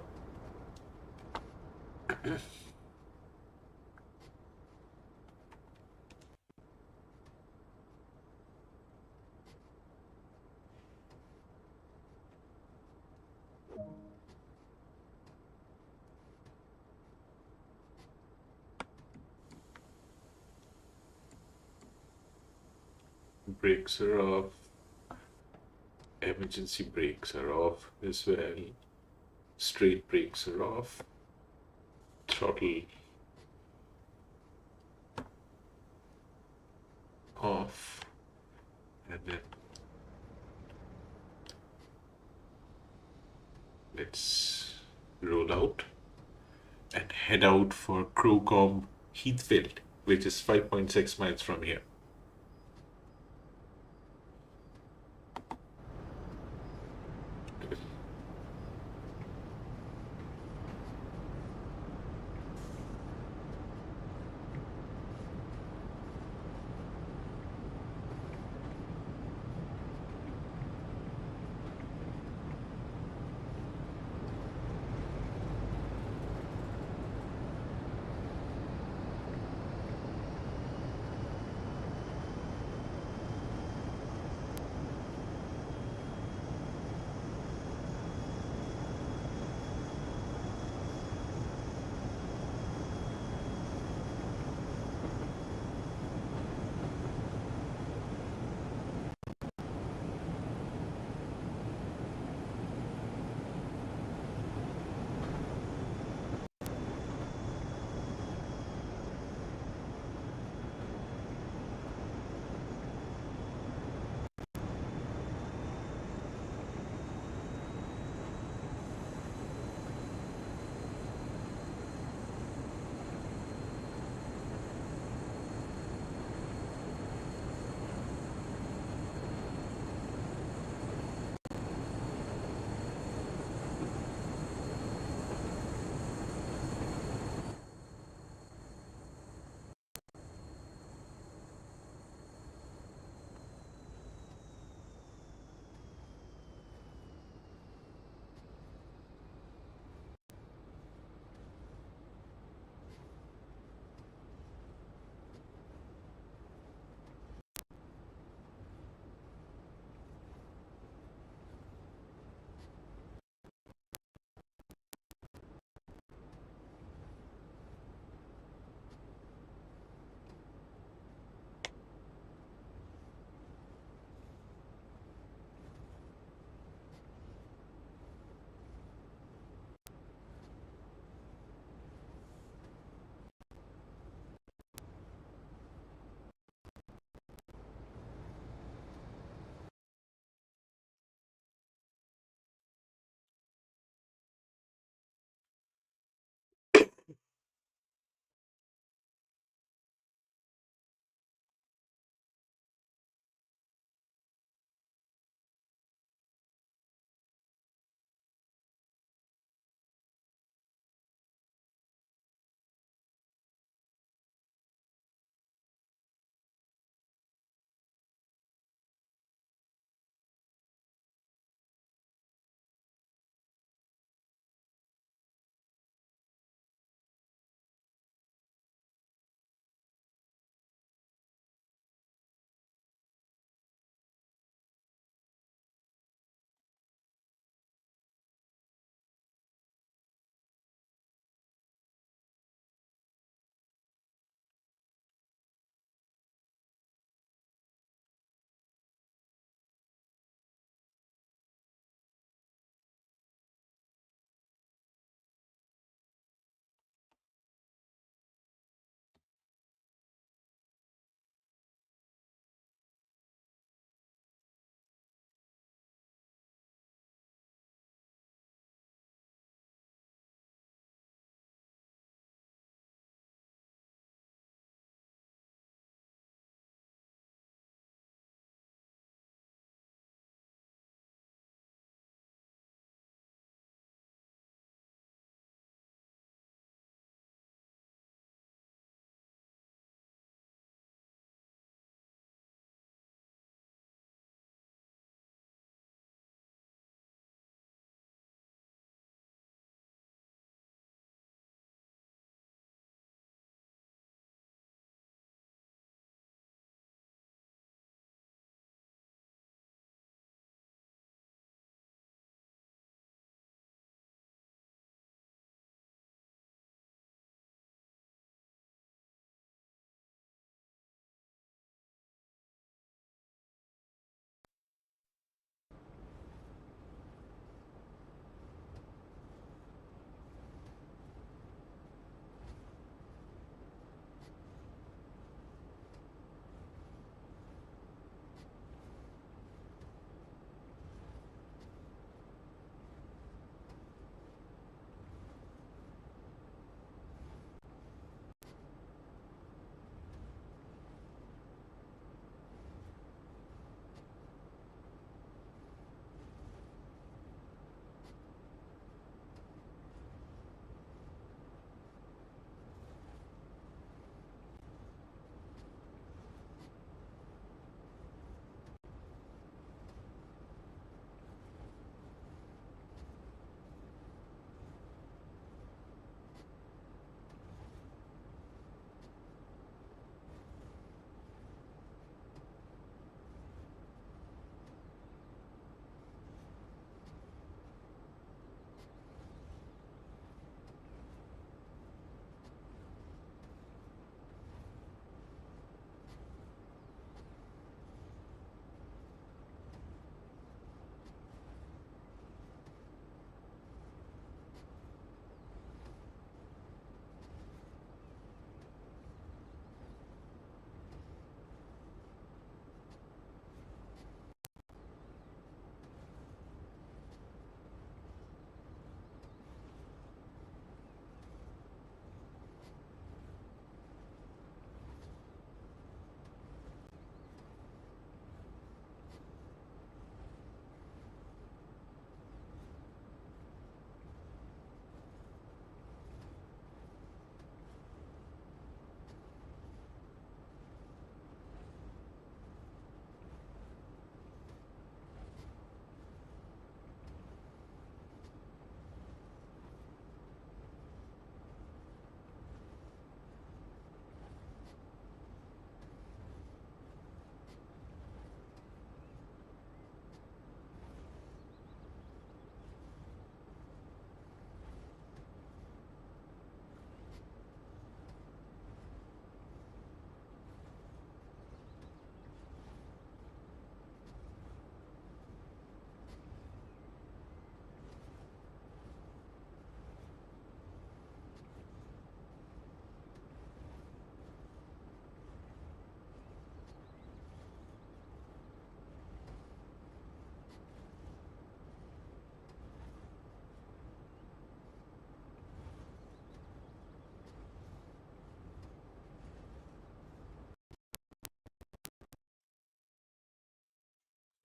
Brakes are off. Emergency brakes are off as well. Straight brakes are off. Throttle off. And then let's roll out and head out for Crowcombe Heathfield, which is 5.6 miles from here.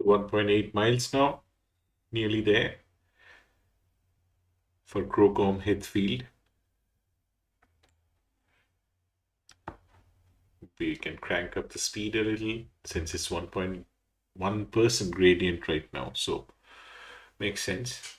1.8 miles now, nearly there for Crowcombe Heathfield. We can crank up the speed a little since it's 1.1% gradient right now, so makes sense.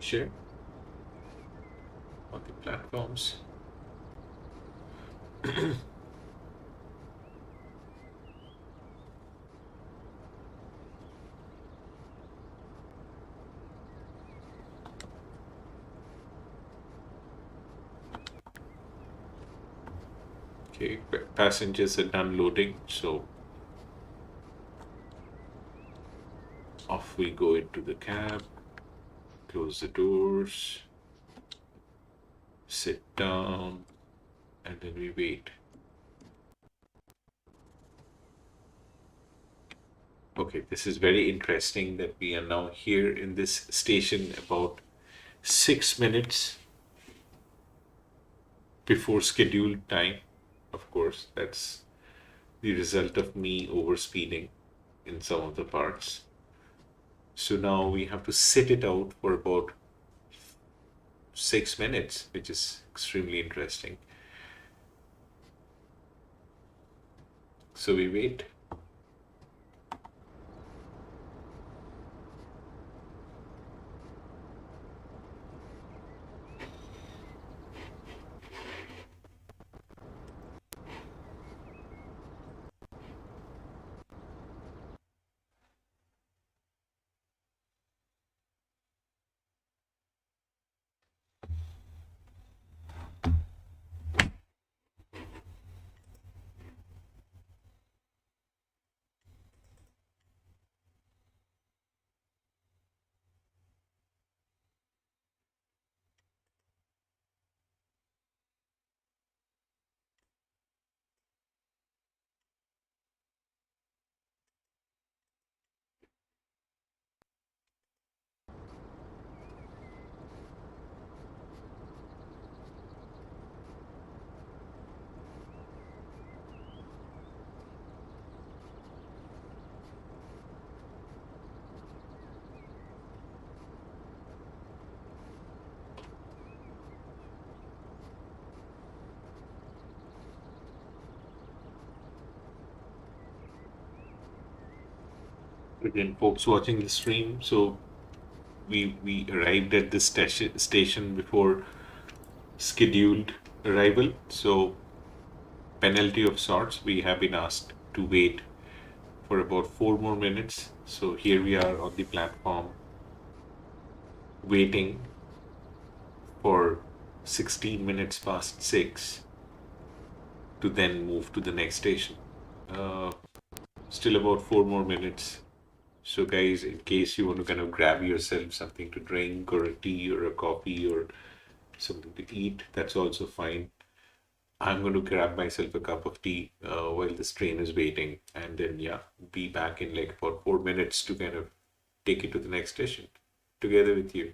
Sure. On the platforms. Okay, passengers are done loading, so off we go into the cab, close the doors, sit down, and then we wait. Okay, this is very interesting that we are now here in this station about 6 minutes before scheduled time. Of course, that's the result of me overspeeding in some of the parts. So now we have to sit it out for about 6 minutes, which is extremely interesting. So we wait. Again, folks watching the stream, so we arrived at this station before scheduled arrival. So penalty of sorts, we have been asked to wait for about 4 more minutes. So here we are on the platform waiting for 16 minutes past 6 to then move to the next station. Uh, Still about 4 more minutes. So, guys, in case you want to kind of grab yourself something to drink or a tea or a coffee or something to eat, that's also fine. I'm going to grab myself a cup of tea while this train is waiting, and then, yeah, be back in like about 4 minutes to kind of take it to the next station together with you.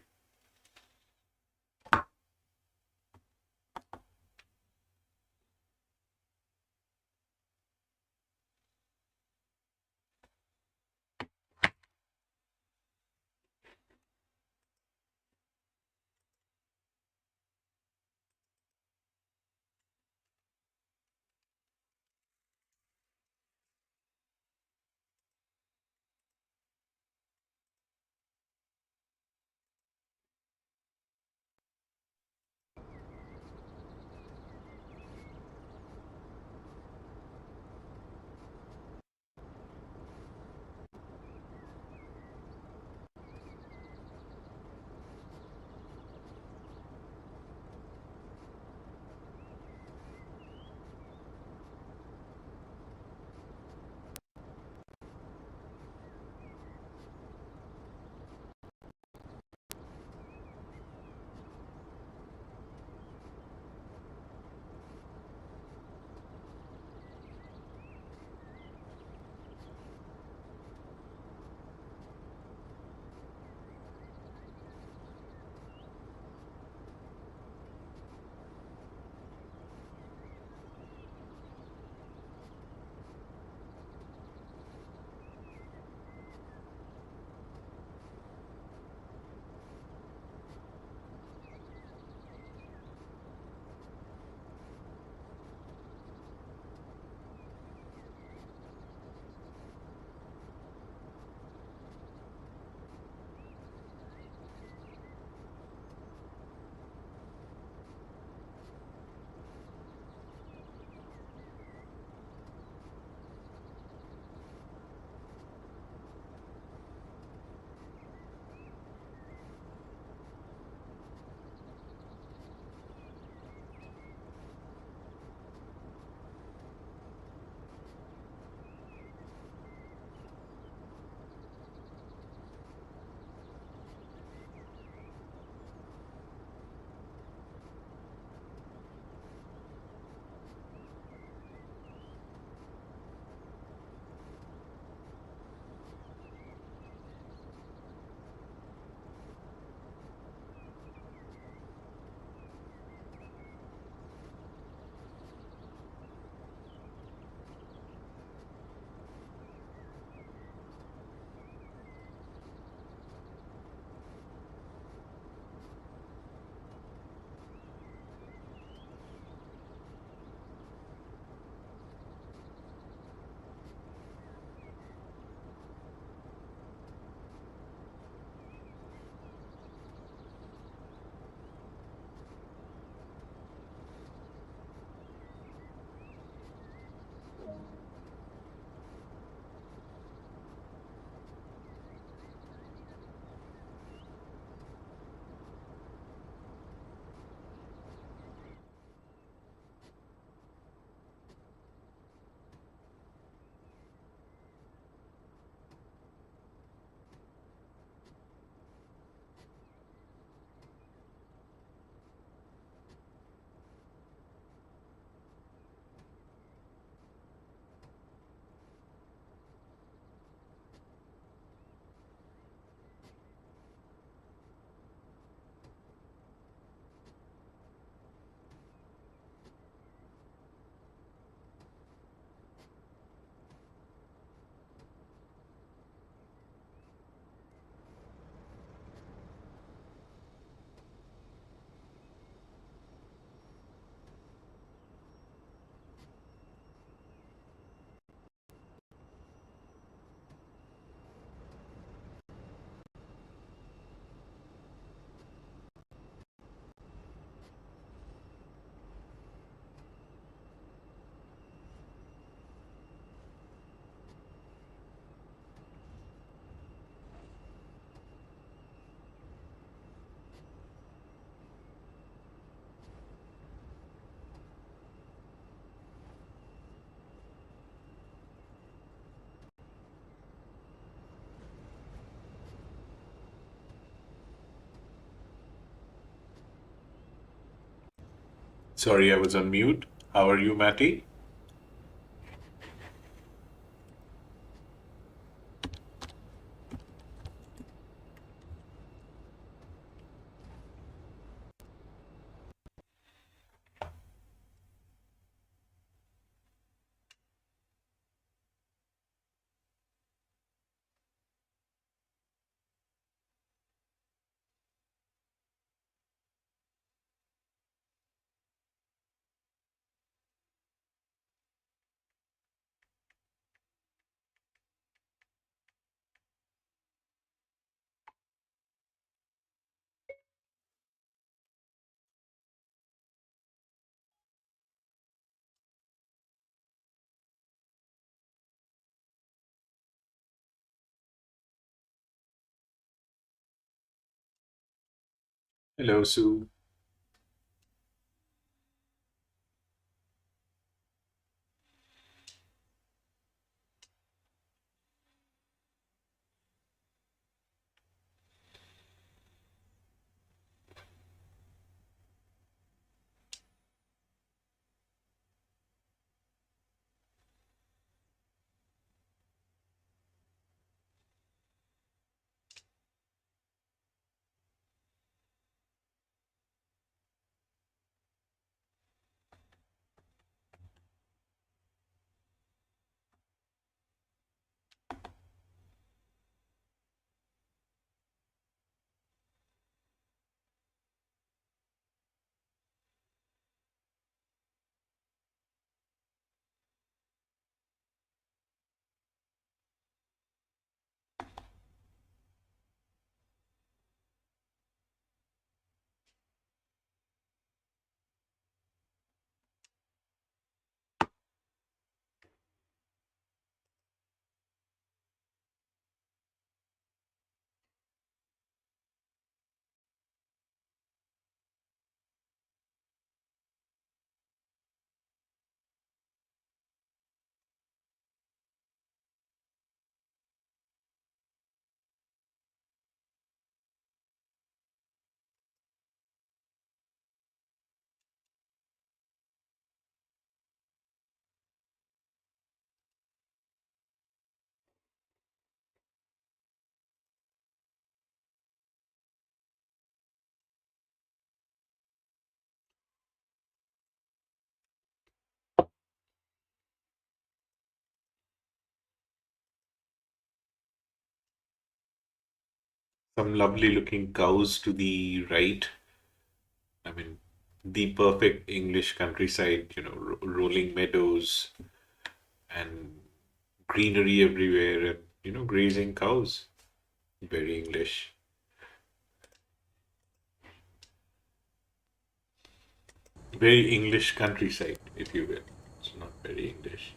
Sorry, I was on mute. How are you, Matty? Hello, Sue. Some lovely looking cows to the right. I mean, the perfect English countryside, rolling meadows and greenery everywhere and, grazing cows. Very English. Very English countryside, if you will. It's not very English.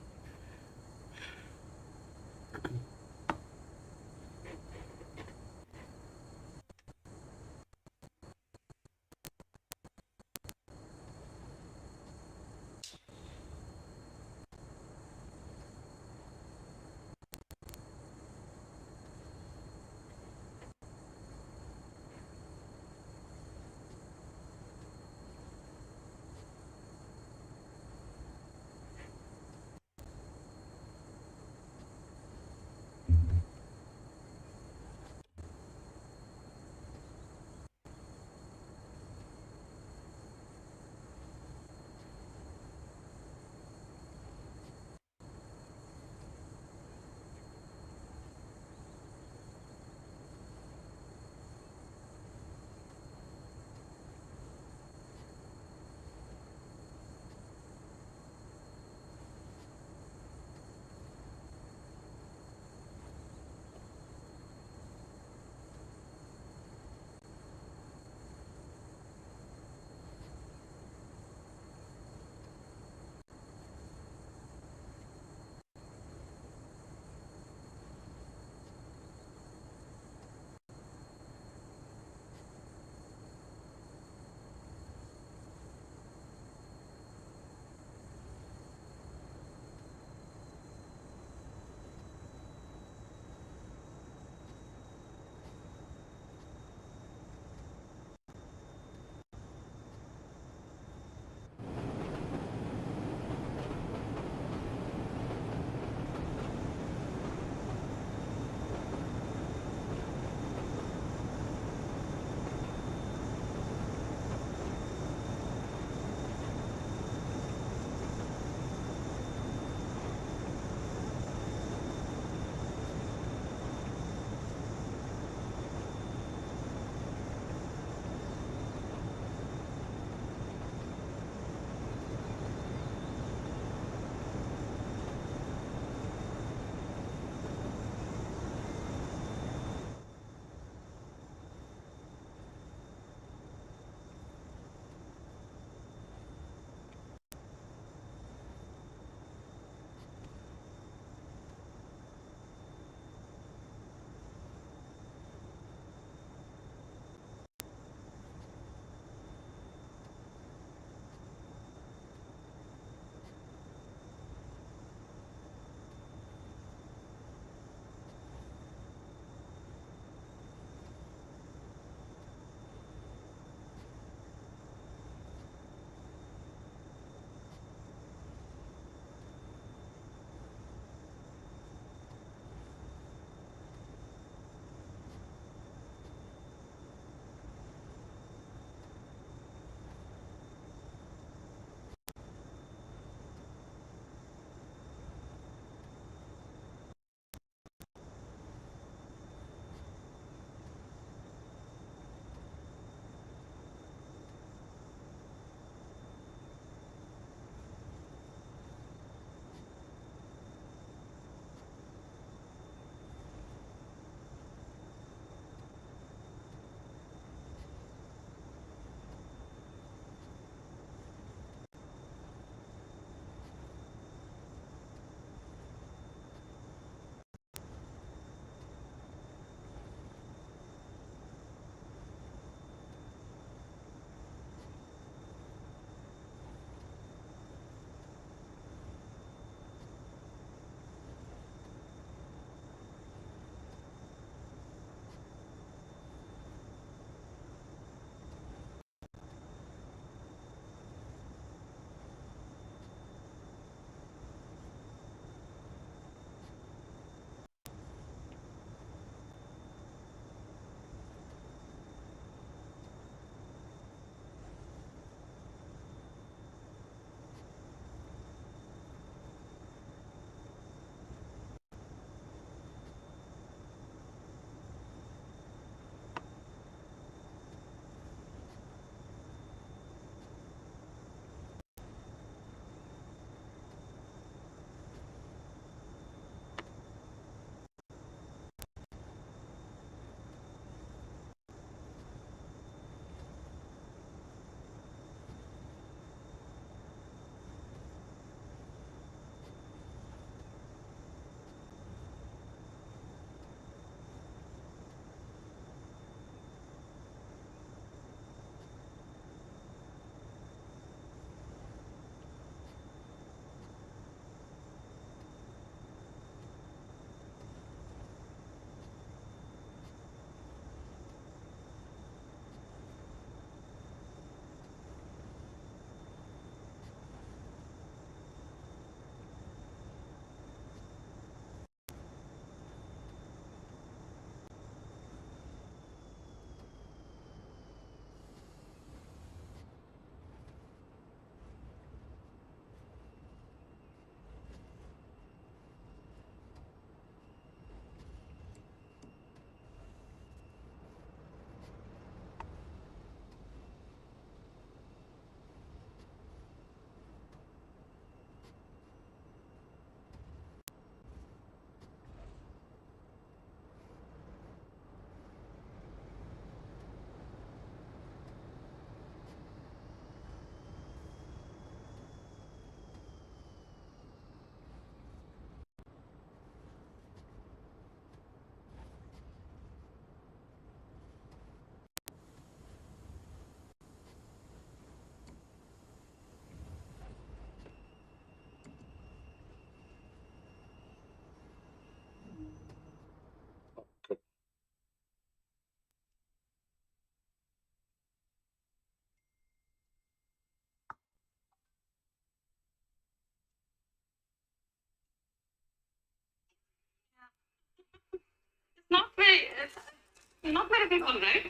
Not many people, right?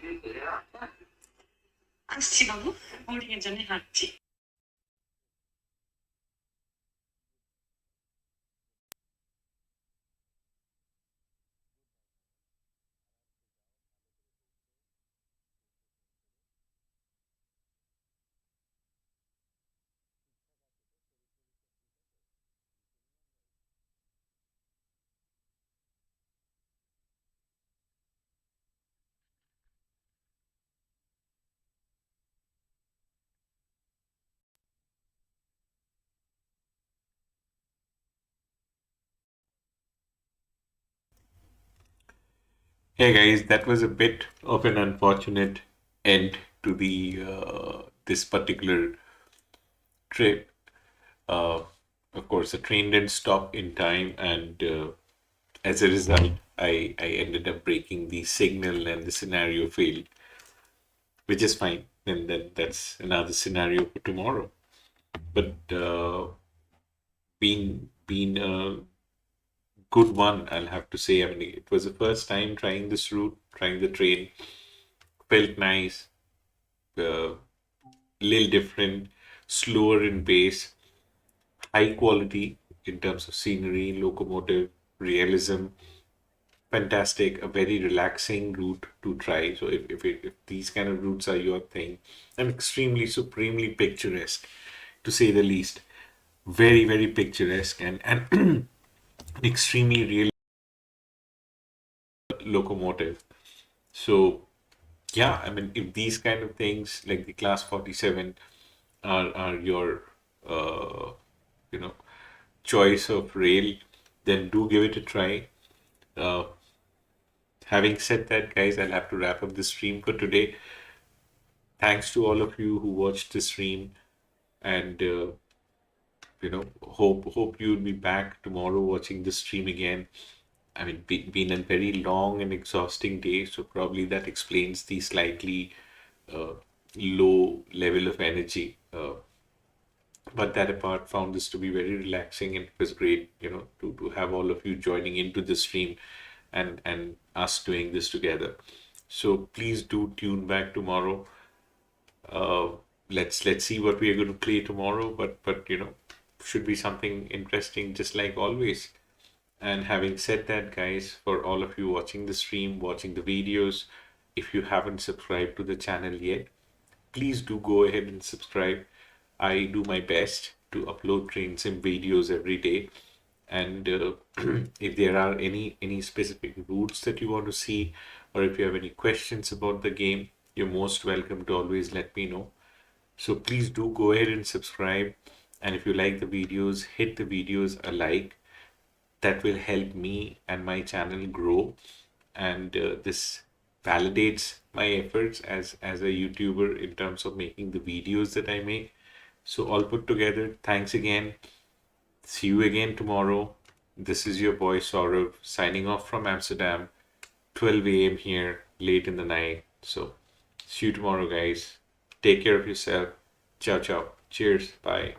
আসছি বাবু, boarding এর জন্য হাঁটছি। Hey guys, that was a bit of an unfortunate end to the this particular trip. Uh, of course, the train didn't stop in time, and as a result, I ended up breaking the signal, and the scenario failed, which is fine. And then that's another scenario for tomorrow. But been a good one, I'll have to say. I mean, it was the first time trying this route, trying the train. Felt nice, little different, slower in pace, high quality in terms of scenery, locomotive, realism. Fantastic, a very relaxing route to try. So if these kind of routes are your thing, and extremely, supremely picturesque, to say the least. Very, very picturesque and extremely real locomotive. So yeah, I mean, if these kind of things like the Class 47 are your uh, you know choice of rail, then do give it a try. Uh, Having said that, guys, I'll have to wrap up the stream for today. Thanks to all of you who watched the stream, and hope you'll be back tomorrow watching the stream again. I mean, been a very long and exhausting day, so probably that explains the slightly uh, low level of energy. But that apart, found this to be very relaxing, and it was great, to have all of you joining into the stream and us doing this together. So please do tune back tomorrow. Uh, let's see what we are going to play tomorrow, but should be something interesting, just like always. And having said that, guys, for all of you watching the stream, watching the videos, if you haven't subscribed to the channel yet, please do go ahead and subscribe. I do my best to upload train sim videos every day. And if there are any specific routes that you want to see, or if you have any questions about the game, you're most welcome to always let me know. So please do go ahead and subscribe. And if you like the videos, hit the videos a like. That will help me and my channel grow, and this validates my efforts as a YouTuber in terms of making the videos that I make. So all put together, thanks again. See you again tomorrow. This is your boy Saurav signing off from Amsterdam. 12 a.m. here, late in the night. So see you tomorrow, guys. Take care of yourself. Ciao ciao. Cheers. Bye.